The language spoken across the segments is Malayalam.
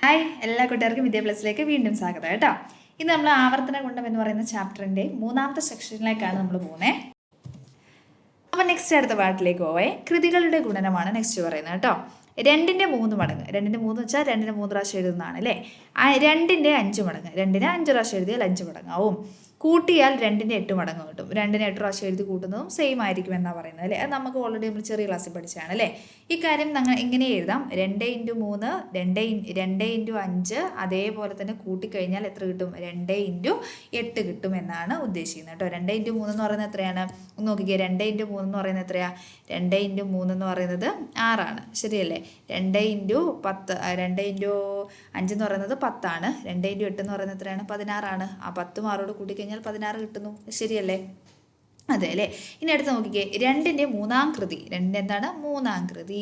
ഹായ്, എല്ലാ കൂട്ടുകാർക്കും വിദ്യാ പ്ലസിലേക്ക് വീണ്ടും സ്വാഗതം കേട്ടോ. ഇന്ന് നമ്മൾ ആവർത്തന ഗുണം എന്ന് പറയുന്ന ചാപ്റ്ററിന്റെ 3ാമത്തെ സെക്ഷനിലേക്കാണ് നമ്മൾ പോകുന്നത്. അപ്പം നെക്സ്റ്റ് അടുത്ത പാട്ടിലേക്ക് പോവേ. കൃതികളുടെ ഗുണനമാണ് നെക്സ്റ്റ് പറയുന്നത് കേട്ടോ. 2ന്റെ 3 മടങ്ങ്. 2ന്റെ 3 വെച്ചാൽ 2ന്റെ 3 പ്രാവശ്യം എഴുതുന്നതാണ് അല്ലേ. 2ന്റെ 5 മടങ്ങ്. 2ന് 5 പ്രാവശ്യം എഴുതിയാൽ 5 മടങ്ങാവും. കൂട്ടിയാൽ 2ന്റെ 8 മടങ്ങ് കിട്ടും. 2ന് 8 പ്രാവശ്യം എഴുതി കൂട്ടുന്നതും സെയിം ആയിരിക്കും എന്നാണ് പറയുന്നത് അല്ലേ. അത് നമുക്ക് ഓൾറെഡി നമ്മൾ ചെറിയ ക്ലാസ്സിൽ പഠിച്ചതാണ് അല്ലേ. ഈ കാര്യം ഇങ്ങനെ എഴുതാം. 2 × 3 2 × 5 അതേപോലെ തന്നെ കൂട്ടിക്കഴിഞ്ഞാൽ എത്ര കിട്ടും? 2 × 8 കിട്ടും എന്നാണ് ഉദ്ദേശിക്കുന്നത് കേട്ടോ. 2 × 3 എന്ന് പറയുന്നത് എത്രയാണ്? ഒന്ന് നോക്കിക്കേ. 2 × 3 എന്ന് പറയുന്നത് എത്രയാണ്? 2 × 3 എന്ന് പറയുന്നത് 6 ആണ്. ശരിയല്ലേ. 2 × 10 2 × 5 എന്ന് പറയുന്നത് 10 ആണ്. 2 × 8 എന്ന് പറയുന്നത് എത്രയാണ്? 16 ആണ്. ആ 10 6 കൂട്ടിക്കഴിഞ്ഞാൽ 16 കിട്ടുന്നു. ശരിയല്ലേ? അതെ അല്ലേ. ഇനി അടുത്ത് നോക്കിക്കേ. 2ന്റെ 3ാം കൃതി. 2ന്റെ എന്താണ്? 3ാം കൃതി.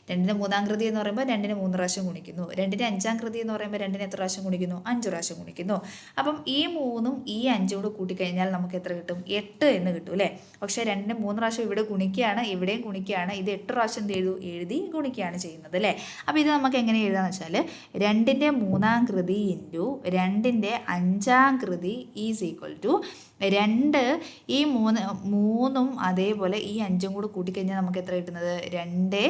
2ന്റെ 3ാം കൃതി എന്ന് പറയുമ്പോൾ 2ന് 3 പ്രാവശ്യം ഗുണിക്കുന്നു. 2ന്റെ 5ാം കൃതി എന്ന് പറയുമ്പോൾ 2ന് എത്ര പ്രാവശ്യം ഗുണിക്കുന്നു? 5 പ്രാവശ്യം ഗുണിക്കുന്നു. അപ്പം ഈ 3ഉം ഈ 5ഉം കൂടെ കൂട്ടിക്കഴിഞ്ഞാൽ നമുക്ക് എത്ര കിട്ടും? 8 എന്ന് കിട്ടും അല്ലേ. പക്ഷേ 2ന് 3 പ്രാവശ്യം ഇവിടെ ഗുണിക്കുകയാണ്, ഇവിടെയും ഗുണിക്കുകയാണ്. ഇത് 8 പ്രാവശ്യം എഴുതി ഗുണിക്കുകയാണ് ചെയ്യുന്നത് അല്ലേ. അപ്പോൾ ഇത് നമുക്ക് എങ്ങനെ എഴുതാന്ന് വെച്ചാൽ 2ന്റെ 3ാം കൃതി ഇൻറ്റു 2ന്റെ 5ാം കൃതി ഈസ് ഈക്വൽ ടു 2 ഈ 3ഉം അതേപോലെ ഈ 5ഉം കൂടെ കൂട്ടിക്കഴിഞ്ഞാൽ നമുക്ക് എത്ര കിട്ടുന്നത്? 2ന്റെ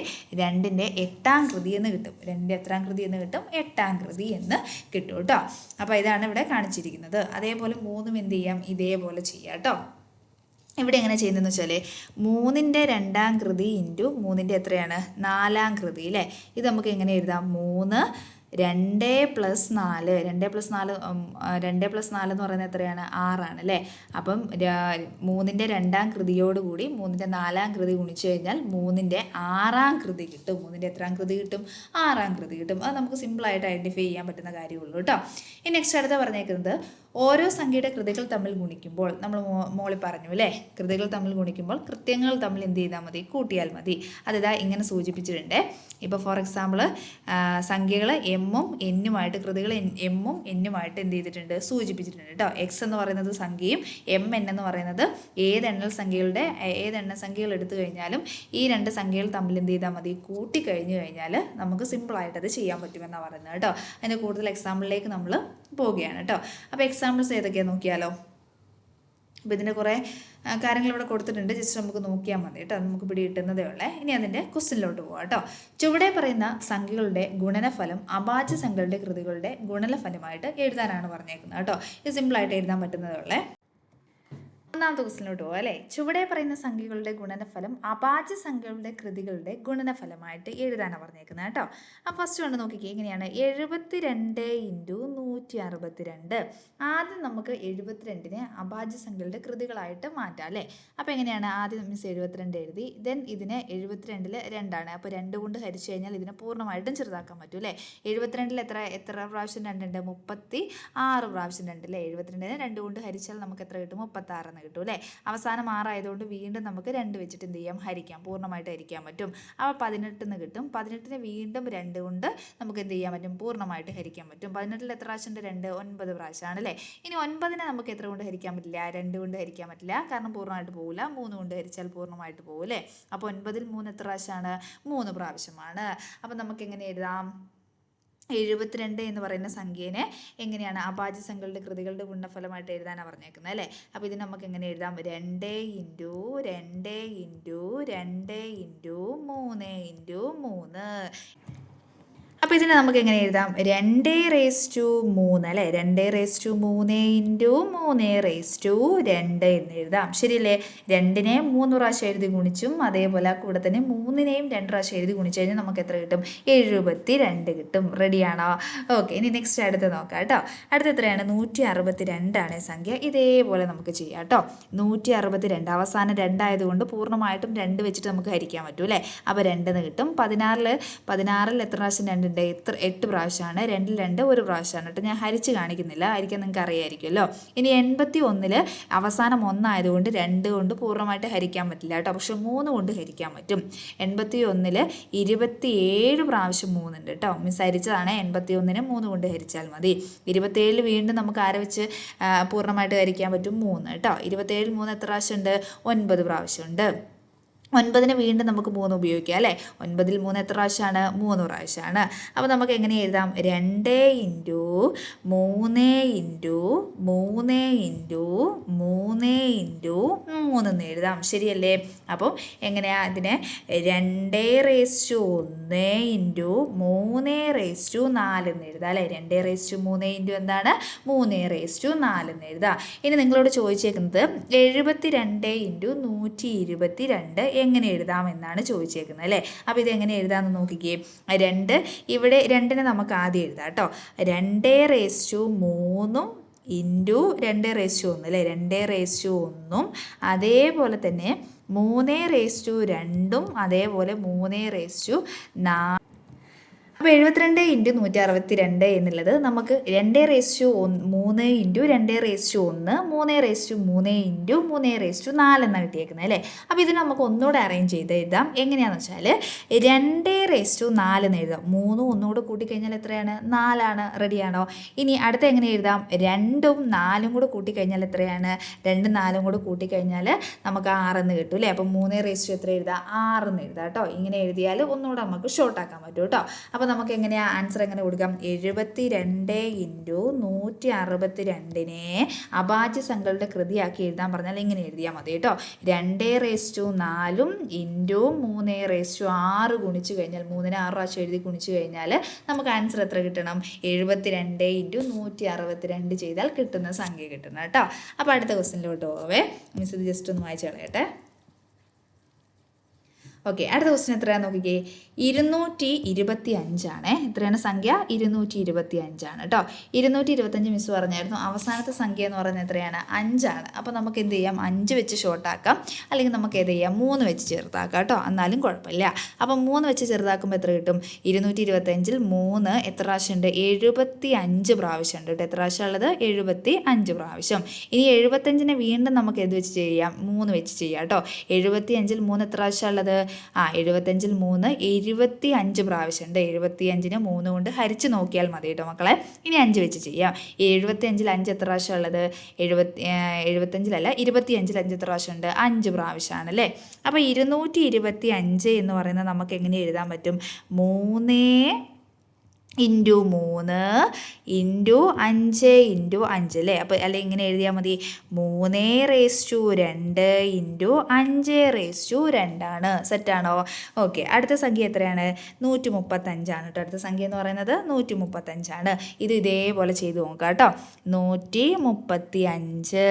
8ാം കൃതി എന്ന് കിട്ടും. 2ന്റെ എത്രാം കൃതി എന്ന് കിട്ടും? 8ാം കൃതി എന്ന് കിട്ടും കേട്ടോ. അപ്പോൾ ഇതാണ് ഇവിടെ കാണിച്ചിരിക്കുന്നത്. അതേപോലെ 3ഉം എന്ത് ചെയ്യാം? ഇതേപോലെ ചെയ്യാം കേട്ടോ. ഇവിടെ എങ്ങനെ ചെയ്യുന്നതെന്ന് വെച്ചാൽ 3ന്റെ 2ാം കൃതി ഇൻറ്റു 3ന്റെ എത്രയാണ്? 4ാം കൃതി അല്ലേ. ഇത് നമുക്ക് എങ്ങനെ എഴുതാം? 3 2 + 4 2 + 4 2 + 4 എന്ന് പറയുന്നത് എത്രയാണ്? 6 ആണ് അല്ലേ. അപ്പം 3ന്റെ 2ാം കൃതിയോടുകൂടി 3ന്റെ 4ാം കൃതി ഗുണിച്ചു കഴിഞ്ഞാൽ 3ന്റെ 6ാം കൃതി കിട്ടും. 3ന്റെ എത്രാം കൃതി കിട്ടും? 6ാം കൃതി കിട്ടും. അത് നമുക്ക് സിമ്പിളായിട്ട് ഐഡൻറ്റിഫൈ ചെയ്യാൻ പറ്റുന്ന കാര്യമുള്ളൂ കേട്ടോ. ഇനി നെക്സ്റ്റ് അടുത്ത പറഞ്ഞേക്കുന്നത് ഓരോ സംഖ്യയുടെ കൃതികൾ തമ്മിൽ ഗുണിക്കുമ്പോൾ നമ്മൾ മോളിൽ പറഞ്ഞു അല്ലേ. കൃതികൾ തമ്മിൽ ഗുണിക്കുമ്പോൾ കൃത്യങ്ങൾ തമ്മിൽ എന്ത് ചെയ്താൽ മതി? കൂട്ടിയാൽ മതി. അതിതാ ഇങ്ങനെ സൂചിപ്പിച്ചിട്ടുണ്ട്. ഇപ്പോൾ ഫോർ എക്സാമ്പിൾ സംഖ്യകൾ എമ്മും എന്നുമായിട്ട് കൃതികൾ എമ്മും എന്നുമായിട്ട് എന്ത് ചെയ്തിട്ടുണ്ട്? സൂചിപ്പിച്ചിട്ടുണ്ട് കേട്ടോ. എക്സ് എന്ന് പറയുന്നത് സംഖ്യയും എം എൻ എന്ന് പറയുന്നത് ഏതെണ്ണ സംഖ്യകൾ എടുത്തു കഴിഞ്ഞാലും ഈ 2 സംഖ്യകൾ തമ്മിൽ എന്ത് ചെയ്താൽ മതി? കൂട്ടിക്കഴിഞ്ഞു കഴിഞ്ഞാൽ നമുക്ക് സിമ്പിളായിട്ട് അത് ചെയ്യാൻ പറ്റുമെന്നാണ് പറയുന്നത് കേട്ടോ. അതിൻ്റെ കൂടുതൽ എക്സാമ്പിളിലേക്ക് നമ്മൾ പോവുകയാണ് കേട്ടോ. അപ്പോൾ എക്സാമ്പിൾസ് ഏതൊക്കെയാണ് നോക്കിയാലോ. അപ്പോൾ ഇതിൻ്റെ കുറേ കാര്യങ്ങൾ ഇവിടെ കൊടുത്തിട്ടുണ്ട്. ജസ്റ്റ് നമുക്ക് നോക്കിയാൽ മതി കേട്ടോ. നമുക്ക് പിടികിട്ടുന്നതേ ഉള്ളേ. ഇനി അതിൻ്റെ ക്വസ്റ്റ്യനിലോട്ട് പോകാം കേട്ടോ. ചുവടെ പറയുന്ന സംഖ്യകളുടെ ഗുണനഫലം അഭാജ്യ സംഖ്യകളുടെ കൃതികളുടെ ഗുണനഫലമായിട്ട് എഴുതാനാണ് പറഞ്ഞേക്കുന്നത് കേട്ടോ. ഇത് സിമ്പിളായിട്ട് എഴുതാൻ പറ്റുന്നതേ ഉള്ളേ. ഒന്നാമത്തെ ക്വസ്റ്റ്യനിലോട്ട് പോകാം അല്ലേ. ചുവടെ പറയുന്ന സംഖ്യകളുടെ ഗുണനഫലം അഭാജ്യ സംഖ്യകളുടെ കൃതികളുടെ ഗുണനഫലമായിട്ട് എഴുതാനാണ് പറഞ്ഞേക്കുന്നത് കേട്ടോ. അപ്പോൾ ഫസ്റ്റ് കൊണ്ട് നോക്കിക്കേ. എങ്ങനെയാണ്? 72 × 162. ആദ്യം നമുക്ക് 72നെ അഭാജ്യ സംഖ്യകളുടെ കൃതികളായിട്ട് മാറ്റാം അല്ലേ. അപ്പോൾ എങ്ങനെയാണ്? ആദ്യം മിസ് 72 എഴുതി. ദെൻ ഇതിനെ 72ൽ 2 ആണ്. അപ്പോൾ 2 കൊണ്ട് ഹരിച്ചു കഴിഞ്ഞാൽ ഇതിനെ പൂർണ്ണമായിട്ടും ചെറുതാക്കാൻ പറ്റും അല്ലേ. 72ൽ എത്ര പ്രാവശ്യം 2 ഉണ്ട്? 36 പ്രാവശ്യം 2 അല്ലേ. 72നെ 2 കൊണ്ട് ഹരിച്ചാൽ നമുക്ക് എത്ര കിട്ടും? 36 എന്ന് കിട്ടും അല്ലേ. അവസാനം 6 ആയതുകൊണ്ട് വീണ്ടും നമുക്ക് 2 വെച്ചിട്ട് എന്ത് ചെയ്യാം? ഹരിക്കാം. പൂർണ്ണമായിട്ട് ഹരിക്കാൻ പറ്റും. അപ്പോൾ 18 എന്ന് കിട്ടും. 18നെ വീണ്ടും 2 കൊണ്ട് നമുക്ക് എന്ത് ചെയ്യാൻ പറ്റും? പൂർണ്ണമായിട്ട് ഹരിക്കാൻ പറ്റും. 18ൽ എത്ര പ്രാവശ്യം ഉണ്ട്? 2 9 പ്രാവശ്യമാണ് അല്ലേ. ഇനി 9നെ നമുക്ക് എത്ര കൊണ്ട് ഹരിക്കാൻ പറ്റില്ല? 2 കൊണ്ട് ഹരിക്കാൻ പറ്റില്ല. കാരണം പൂർണ്ണമായിട്ട് പോകില്ല. 3 കൊണ്ട് ഹരിച്ചാൽ പൂർണ്ണമായിട്ട് പോകും അല്ലേ. അപ്പോൾ 9ൽ 3 എത്ര പ്രാവശ്യമാണ്? 3 പ്രാവശ്യമാണ്. അപ്പം നമുക്ക് എങ്ങനെ എഴുതാം? 72 എന്ന് പറയുന്ന സംഖ്യേനെ എങ്ങനെയാണ്? അഭാജ്യ സംഖ്യകളുടെ കൃതികളുടെ ഗുണനഫലമായിട്ട് എഴുതാനാണ് പറഞ്ഞേക്കുന്നത് അല്ലേ. അപ്പോൾ ഇതിന് നമുക്ക് എങ്ങനെ എഴുതാം? 2 × 2 × 2 × 3 × 3. അപ്പോൾ ഇതിനെ നമുക്ക് എങ്ങനെ എഴുതാം? 2�3 അല്ലേ. 2�3× 3�2 എന്ന് എഴുതാം. ശരിയല്ലേ. 2നെ 3 പ്രാവശ്യം എഴുതി ഗുണിച്ചും അതേപോലെ കൂടെ തന്നെ 3നെയും 2 പ്രാവശ്യം എഴുതി ഗുണിച്ചു കഴിഞ്ഞാൽ നമുക്ക് എത്ര കിട്ടും? 72 കിട്ടും. റെഡിയാണോ? ഓക്കെ. ഇനി നെക്സ്റ്റ് അടുത്ത് നോക്കാം കേട്ടോ. അടുത്ത എത്രയാണ്? 162 ആണ് സംഖ്യ. ഇതേപോലെ നമുക്ക് ചെയ്യാം കേട്ടോ. 162 അവസാനം 2 ആയതുകൊണ്ട് പൂർണ്ണമായിട്ടും 2 വെച്ചിട്ട് നമുക്ക് ഹരിക്കാൻ പറ്റും അല്ലേ. അപ്പോൾ 2 എന്ന് കിട്ടും. 16ൽ എത്ര പ്രാവശ്യം 2 ഉണ്ട്? 8 പ്രാവശ്യമാണ്. 2ൽ 2 1 പ്രാവശ്യമാണ് കേട്ടോ. ഞാൻ ഹരിച്ച് കാണിക്കുന്നില്ല, ഹരിക്കാൻ നിങ്ങൾക്ക് അറിയാമായിരിക്കുമല്ലോ. ഇനി 81ൽ അവസാനം 1 ആയതുകൊണ്ട് 2 കൊണ്ട് പൂർണ്ണമായിട്ട് ഹരിക്കാൻ പറ്റില്ല കേട്ടോ. പക്ഷെ 3 കൊണ്ട് ഹരിക്കാൻ പറ്റും. 81ൽ 27 പ്രാവശ്യം 3 ഉണ്ട് കേട്ടോ. മിസ് ഹരിച്ചതാണ്. 81നെ 3 കൊണ്ട് ഹരിച്ചാൽ മതി. 27ൽ വീണ്ടും നമുക്ക് ആരെ വെച്ച് പൂർണ്ണമായിട്ട് ഹരിക്കാൻ പറ്റും? 3 കേട്ടോ. 27ൽ 3 എത്ര പ്രാവശ്യം ഉണ്ട്? 9 പ്രാവശ്യമുണ്ട്. 9ന് വീണ്ടും നമുക്ക് 3 ഉപയോഗിക്കാം അല്ലേ. 9ൽ 3 എത്ര പ്രാവശ്യമാണ്? 3 പ്രാവശ്യമാണ്. അപ്പോൾ നമുക്ക് എങ്ങനെ എഴുതാം? 2 ഇൻറ്റു 3 ഇൻറ്റു 3 ഇൻറ്റു 3 ഇൻറ്റു 3 എന്ന് എഴുതാം. ശരിയല്ലേ? അപ്പം എങ്ങനെയാണ് ഇതിനെ 2⁻1 ഇൻറ്റു 3⁴ എന്ന് എഴുതാം അല്ലേ. 2⁻3 ഇൻറ്റു എന്താണ്? 3⁴ എന്ന് എഴുതാം. ഇനി നിങ്ങളോട് ചോദിച്ചേക്കുന്നത് 72 ഇൻറ്റു 122 എങ്ങനെ എഴുതാമെന്നാണ് ചോദിച്ചേക്കുന്നത് അല്ലേ. അപ്പോൾ ഇതെങ്ങനെ എഴുതാമെന്ന് നോക്കിക്കേ. 2 ഇവിടെ 2നെ നമുക്ക് ആദ്യം എഴുതാം കേട്ടോ. 2⁻3 ഇൻറ്റു 2⁻1 അല്ലേ. 2⁻1 അതേപോലെ തന്നെ 3⁻2 അതേപോലെ 3⁻4. അപ്പോൾ 72 ഇൻറ്റു 162 എന്നുള്ളത് നമുക്ക് 2⁻3 ഇൻറ്റു 2⁻1 3⁻3 ഇൻറ്റു 3⁻4 എന്നാണ് കിട്ടിയേക്കുന്നത് അല്ലേ. അപ്പോൾ ഇത് നമുക്ക് ഒന്നുകൂടെ അറേഞ്ച് ചെയ്ത് എഴുതാം. എങ്ങനെയാണെന്ന് വെച്ചാൽ 2⁻4 എന്ന് എഴുതാം. 3 ഒന്നുകൂടെ കൂട്ടിക്കഴിഞ്ഞാൽ എത്രയാണ്? 4ആണ്. റെഡിയാണോ? ഇനി അടുത്ത എങ്ങനെ എഴുതാം? 2ഉം 4ഉം കൂടെ കൂട്ടിക്കഴിഞ്ഞാൽ എത്രയാണ്? 2ഉം 4ഉം കൂടെ കൂട്ടിക്കഴിഞ്ഞാൽ നമുക്ക് 6 എന്ന് കിട്ടും അല്ലേ. അപ്പോൾ 3⁻ എത്ര എഴുതാം? 6 എന്ന് എഴുതാം കേട്ടോ. ഇങ്ങനെ എഴുതിയാൽ ഒന്നുകൂടെ നമുക്ക് ഷോർട്ടാക്കാൻ പറ്റും കേട്ടോ. അപ്പോൾ നമുക്ക് എങ്ങനെയാണ് ആൻസർ എങ്ങനെ കൊടുക്കാം? 72 ഇൻറ്റു 162നെ അഭാജ്യ സംഖ്യകളുടെ കൃതിയാക്കി എഴുതാൻ പറഞ്ഞാൽ ഇങ്ങനെ എഴുതിയാൽ മതി കേട്ടോ. 2⁻4 ഇൻറ്റു 3⁻6 ഗുണിച്ച് കഴിഞ്ഞാൽ 3നെ 6 പ്രാവശ്യം എഴുതി ഗുണിച്ച് കഴിഞ്ഞാൽ നമുക്ക് ആൻസർ എത്ര കിട്ടണം? 72 ഇൻറ്റു 162 ചെയ്താൽ കിട്ടുന്ന സംഖ്യ കിട്ടുന്നത് കേട്ടോ. അപ്പോൾ അടുത്ത ക്വസ്റ്റ്യനിലോട്ട് പോവേ. മിസ് ഇത് ജസ്റ്റ് ഒന്ന് വായിച്ച് കളയട്ടെ. ഓക്കെ, അടുത്ത ക്വസ്റ്റ്യൻ എത്രയാണെന്ന് നോക്കിക്കേ. 225 എത്രയാണ് സംഖ്യ? 225 കേട്ടോ. 225 മിസ് പറഞ്ഞായിരുന്നു. അവസാനത്തെ സംഖ്യ എന്ന് പറയുന്നത് എത്രയാണ്? 5. അപ്പോൾ നമുക്ക് എന്ത് ചെയ്യാം? 5 വെച്ച് ഷോർട്ടാക്കാം, അല്ലെങ്കിൽ നമുക്ക് എന്ത് ചെയ്യാം? 3 വെച്ച് ചെറുതാക്കാം കേട്ടോ. എന്നാലും കുഴപ്പമില്ല. അപ്പം 3 വെച്ച് ചെറുതാക്കുമ്പോൾ എത്ര കിട്ടും? 225ൽ 3 എത്ര പ്രാവശ്യമുണ്ട്? 75 പ്രാവശ്യമുണ്ട് കേട്ടോ. എത്ര പ്രാവശ്യം ഉള്ളത്? 75 പ്രാവശ്യം. ഇനി 75നെ വീണ്ടും നമുക്ക് എന്ത് വെച്ച് ചെയ്യാം? 3 വെച്ച് ചെയ്യാം കേട്ടോ. 75ൽ 3 എത്ര പ്രാവശ്യം ഉള്ളത്? 75ൽ 3 25 പ്രാവശ്യമുണ്ട്. 75നെ 3 കൊണ്ട് ഹരിച്ച് നോക്കിയാൽ മതി കേട്ടോ മക്കളെ. ഇനി 5 വെച്ച് ചെയ്യാം. 75ൽ 5 എത്ര പ്രാവശ്യം ഉള്ളത്? 75ൽ 5 എത്ര പ്രാവശ്യമുണ്ട്? 5 പ്രാവശ്യമാണ് അല്ലേ. അപ്പോൾ 225 എന്ന് പറയുന്നത് നമുക്ക് എങ്ങനെ എഴുതാൻ പറ്റും? 3 ഇൻറ്റു 3 ഇൻറ്റു 5 ഇൻറ്റു 5 അല്ലേ. അപ്പോൾ അല്ലെങ്കിൽ ഇങ്ങനെ എഴുതിയാൽ മതി. 3⁻2 ഇൻറ്റു 5⁻2 സെറ്റാണോ? ഓക്കെ, അടുത്ത സംഖ്യ എത്രയാണ്? 135 കേട്ടോ. അടുത്ത സംഖ്യ എന്ന് പറയുന്നത് 135. ഇത് ഇതേപോലെ ചെയ്ത് നോക്കാം കേട്ടോ. 135.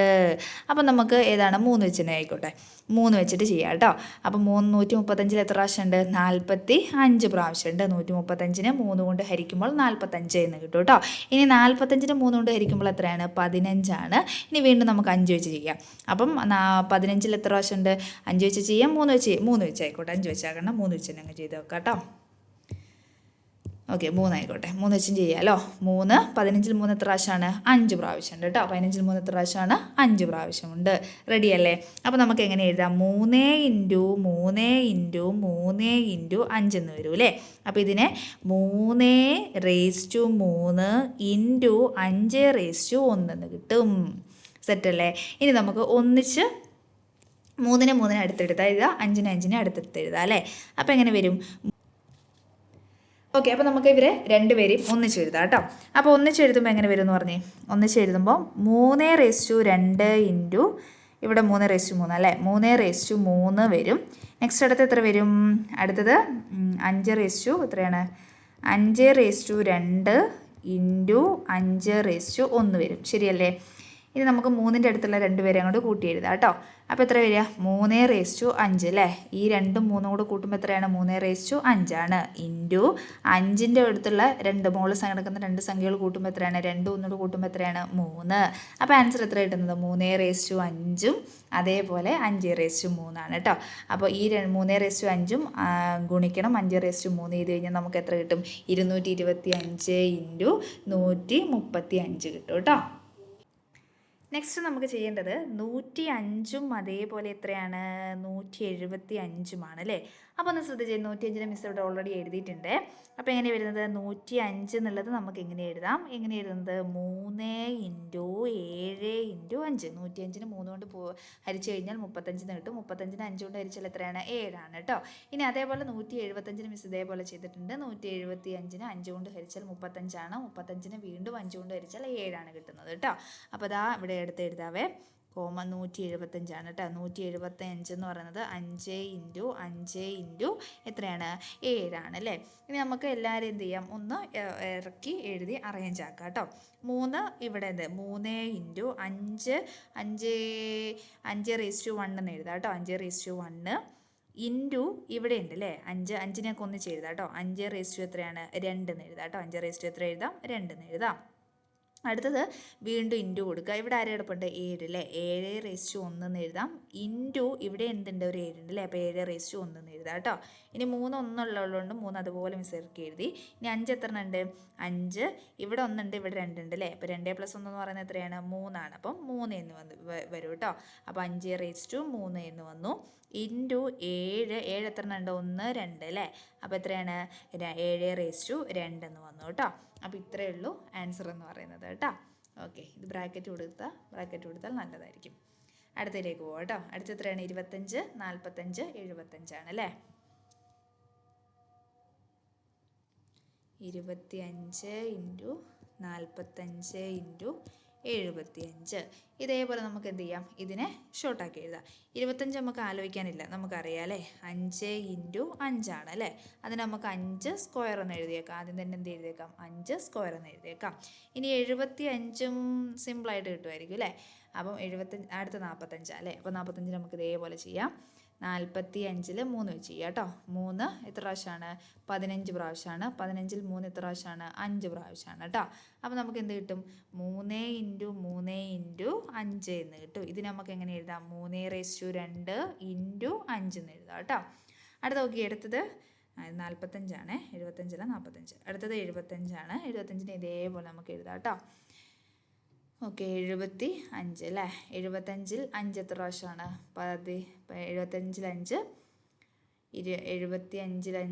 അപ്പം നമുക്ക് ഏതാണ്? 3 വെച്ചിട്ട് ആയിക്കോട്ടെ. 3 വെച്ചിട്ട് ചെയ്യാം കേട്ടോ. അപ്പോൾ 135ൽ എത്ര പ്രാവശ്യമുണ്ട്? 45 പ്രാവശ്യമുണ്ട്. 135നെ 3 കൊണ്ട് ഹരിക്കുമ്പോൾ 45 എന്ന് കിട്ടും കേട്ടോ. ഇനി 45നെ 3 കൊണ്ട് ഹരിക്കുമ്പോൾ എത്രയാണ്? 15. ഇനി വീണ്ടും നമുക്ക് 5 വെച്ച് ചെയ്യാം. അപ്പം 15ൽ എത്ര പ്രാവശ്യമുണ്ട്? 5 വെച്ച് ചെയ്യാം. 3 വെച്ച് ആയിക്കോട്ടെ. 5 വെച്ചാക്കണം. 3 വെച്ച് തന്നെ അങ്ങ് ചെയ്ത് വെക്കാം കേട്ടോ. ഓക്കെ, 3 ആയിക്കോട്ടെ. 3 വെച്ചും ചെയ്യാമല്ലോ. 15ൽ 3 എത്ര പ്രാവശ്യമാണ്? 5 പ്രാവശ്യമുണ്ട് കേട്ടോ. 15ൽ 3 എത്ര പ്രാവശ്യമാണ്? 5 പ്രാവശ്യമുണ്ട്. റെഡിയല്ലേ? അപ്പോൾ നമുക്ക് എങ്ങനെ എഴുതാം? 3 ഇൻറ്റു 3 ഇൻറ്റു 3 ഇൻറ്റു 5 എന്ന് വരും അല്ലേ. അപ്പോൾ ഇതിനെ 3⁻3 ഇൻറ്റു 5⁻1 എന്ന് കിട്ടും. സെറ്റല്ലേ? ഇനി നമുക്ക് ഒന്നിച്ച് 3നെ അടുത്തെടുത്താൽ എഴുതാം, 5നെ അടുത്തെടുത്ത് എഴുതാം അല്ലേ. അപ്പോൾ എങ്ങനെ വരും? ഓക്കെ, അപ്പോൾ നമുക്ക് ഇവരെ രണ്ടുപേരെയും ഒന്നിച്ചെഴുതാം കേട്ടോ. അപ്പോൾ ഒന്നിച്ചെഴുതുമ്പോൾ എങ്ങനെ വരും എന്ന് പറഞ്ഞേ? ഒന്നിച്ചെഴുതുമ്പോൾ 3⁻2 ഇൻറ്റു ഇവിടെ 3⁻3 അല്ലേ. 3⁻3 വരും. നെക്സ്റ്റ് അടുത്ത് എത്ര വരും? അടുത്തത് 5 എത്രയാണ്? 5⁻2 ഇൻറ്റു 5⁻1 വരും. ശരിയല്ലേ? ഇനി നമുക്ക് 3ൻ്റെ അടുത്തുള്ള 2 പേരെ അങ്ങോട്ട് കൂട്ടി എഴുതാം കേട്ടോ. അപ്പോൾ എത്ര വരിക? 3⁻5 അല്ലേ. ഈ 2ഉം 3ഉം കൂടെ കൂട്ടുമ്പോൾ എത്രയാണ്? 3⁻5 ഇൻറ്റു 5ൻ്റെ അടുത്തുള്ള 2 മുകളിൽ കിടക്കുന്ന 2 സംഖ്യകൾ കൂട്ടുമ്പോൾ എത്രയാണ്? 2 ഒന്നുകൂടെ കൂട്ടുമ്പോൾ എത്രയാണ്? 3. അപ്പോൾ ആൻസർ എത്ര കിട്ടുന്നത്? 3⁻5 അതേപോലെ 5⁻3 കേട്ടോ. അപ്പോൾ ഈ 3⁻5 ഗുണിക്കണം 5⁻3 ചെയ്ത് കഴിഞ്ഞാൽ നമുക്ക് എത്ര കിട്ടും? 225 ഇൻറ്റു 135 കിട്ടും കേട്ടോ. നെക്സ്റ്റ് നമുക്ക് ചെയ്യേണ്ടത് 105 അതേപോലെ എത്രയാണ്? 175 അല്ലേ. അപ്പോൾ ഒന്ന് ശ്രദ്ധിച്ച് 105 മിസ് ഇവിടെ ഓൾറെഡി എഴുതിയിട്ടുണ്ട്. അപ്പോൾ എങ്ങനെ വരുന്നത് 105 എന്നുള്ളത് നമുക്ക് എങ്ങനെ എഴുതാം? എങ്ങനെ എഴുതുന്നത് 3 × 7 × 5. 105ന് 3 കൊണ്ട് ഹരിച്ചു കഴിഞ്ഞാൽ 35 കിട്ടും. 35ന് 5 കൊണ്ട് ഹരിച്ചാൽ എത്രയാണ്? 7 ആണ് കേട്ടോ. ഇനി അതേപോലെ 175 മിസ് ഇതേപോലെ ചെയ്തിട്ടുണ്ട്. 175ന് 5 കൊണ്ട് ഹരിച്ചാൽ 35 ആണ്. 35ന് വീണ്ടും 5 കൊണ്ട് ഹരിച്ചാൽ 7 ആണ് കിട്ടുന്നത് കേട്ടോ. അപ്പോൾ അതാ ഇവിടെ എടുത്ത് എഴുതാവേ. 175 ആണ് കേട്ടോ. 175 എന്ന് പറയുന്നത് 5 × 5 × എത്രയാണ്? 7 ആണ് അല്ലേ. ഇനി നമുക്ക് എല്ലാവരും എന്ത് ചെയ്യാം? ഒന്ന് ഇറക്കി എഴുതി അറേഞ്ച് ആക്കാം കേട്ടോ. 3 ഇവിടെ എന്ത് 3 × 5 5/1 എന്ന് എഴുതാം കേട്ടോ. 5/1 ഇൻറ്റു ഇവിടെ ഉണ്ട് അല്ലേ 5നെയൊക്കെ ഒന്നിച്ച് എഴുതാം കേട്ടോ. 5 എത്രയാണ്? 2 എന്ന് എഴുതാം കേട്ടോ. 5 എത്ര എഴുതാം? 2 എന്ന് എഴുതാം. അടുത്തത് വീണ്ടും ഇൻറ്റു കൊടുക്കുക. ഇവിടെ ആരെ കിടപ്പുണ്ട്? 7 അല്ലേ. 7/1 എന്ന് എഴുതാം. ഇൻറ്റു ഇവിടെ എന്തുണ്ട്? ഒരു 7 ഉണ്ട് അല്ലേ. അപ്പോൾ 7/1 എന്ന് എഴുതാം കേട്ടോ. ഇനി 3 ഒന്നുള്ളതുകൊണ്ട് 3 അതുപോലെ മിസ് ഇറക്കി എഴുതി. ഇനി 5 എത്ര ഉണ്ട്? 5 ഇവിടെ 1 ഉണ്ട്, ഇവിടെ 2 ഉണ്ട് അല്ലേ. അപ്പോൾ 2 + 1 എന്ന് പറയുന്നത് എത്രയാണ്? 3 ആണ്. അപ്പം 3 എന്ന് വരും കേട്ടോ. അപ്പോൾ 5/3 എന്ന് വന്നു. ഇൻറ്റു 7 എത്ര ഉണ്ട്? 1 2 അല്ലേ. അപ്പോൾ എത്രയാണ്? 7/2 എന്ന് വന്നു കേട്ടോ. അപ്പോൾ ഇത്രയേ ഉള്ളൂ ആൻസർ എന്ന് പറയുന്നത് കേട്ടോ. ഓക്കെ, ഇത് ബ്രാക്കറ്റ് കൊടുത്താൽ നല്ലതായിരിക്കും. അടുത്തതിലേക്ക് പോകാം കേട്ടോ. അടുത്ത എത്രയാണ്? 25 45 75 ആണ് അല്ലേ. 25 × 45 × 75. ഇതേപോലെ നമുക്ക് എന്ത് ചെയ്യാം? ഇതിനെ ഷോർട്ടാക്കി എഴുതാം. 25 നമുക്ക് ആലോചിക്കാനില്ല, നമുക്കറിയാം അല്ലേ. 5 × 5 ആണ് അല്ലേ. അതിന് നമുക്ക് 5 സ്ക്വയർ എന്ന് എഴുതിയേക്കാം. ആദ്യം തന്നെ എന്ത് എഴുതിയേക്കാം? 5 സ്ക്വയർ എന്ന് എഴുതിയേക്കാം. ഇനി 75ഉം സിമ്പിളായിട്ട് കിട്ടുമായിരിക്കും അല്ലേ. അപ്പം 75 അടുത്ത 45 അല്ലേ. അപ്പോൾ 45 നമുക്ക് ഇതേപോലെ ചെയ്യാം. 45ൽ 3 വെച്ച് ചെയ്യാം കേട്ടോ. 3 എത്ര പ്രാവശ്യമാണ്? 15 പ്രാവശ്യമാണ്. 15ൽ 3 എത്ര പ്രാവശ്യമാണ്? 5 പ്രാവശ്യമാണ് കേട്ടോ. അപ്പോൾ നമുക്ക് എന്ത് കിട്ടും? 3 × 3 × 5 എന്ന് കിട്ടും. ഇത് നമുക്ക് എങ്ങനെ എഴുതാം? 3/2 × 5 എന്ന് എഴുതാം കേട്ടോ. അടുത്ത നോക്കി, അടുത്തത് 45 ആണ്. 75 അല്ല 45. അടുത്തത് 75 ആണ്. 75ന് ഇതേപോലെ നമുക്ക് എഴുതാം കേട്ടോ. ഓക്കെ, 75 അല്ലേ. 75ൽ 5 എത്ര പ്രാവശ്യമാണ്? 75ൽ 5 75ൽ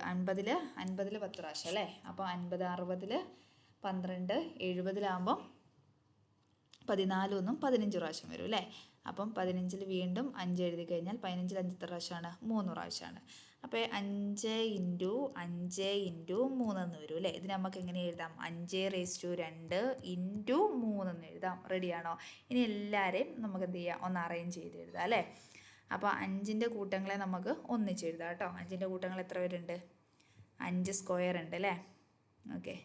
5 50ൽ 10 പ്രാവശ്യം അല്ലേ. അപ്പോൾ 50 60ൽ 12 70ലാകുമ്പം 14 1 15 പ്രാവശ്യം വരും അല്ലേ. അപ്പം 15ൽ വീണ്ടും 5 എഴുതി കഴിഞ്ഞാൽ 15ൽ 5 എത്ര പ്രാവശ്യമാണ്? 3 പ്രാവശ്യമാണ്. അപ്പോൾ 5 × 5 × 3 എന്ന് വരും അല്ലേ. ഇതിന് നമുക്ക് എങ്ങനെ എഴുതാം? 5/2 × 3 എന്ന് എഴുതാം. റെഡിയാണോ? ഇനി എല്ലാവരെയും നമുക്ക് എന്ത് ചെയ്യാം? ഒന്ന് അറേഞ്ച് ചെയ്ത് എഴുതാം അല്ലേ. അപ്പോൾ 5ൻ്റെ കൂട്ടങ്ങളെ നമുക്ക് ഒന്നിച്ച് എഴുതാം കേട്ടോ. 5ൻ്റെ കൂട്ടങ്ങൾ എത്ര പേരുണ്ട്? 5 സ്ക്വയർ ഉണ്ട് അല്ലേ. ഓക്കെ,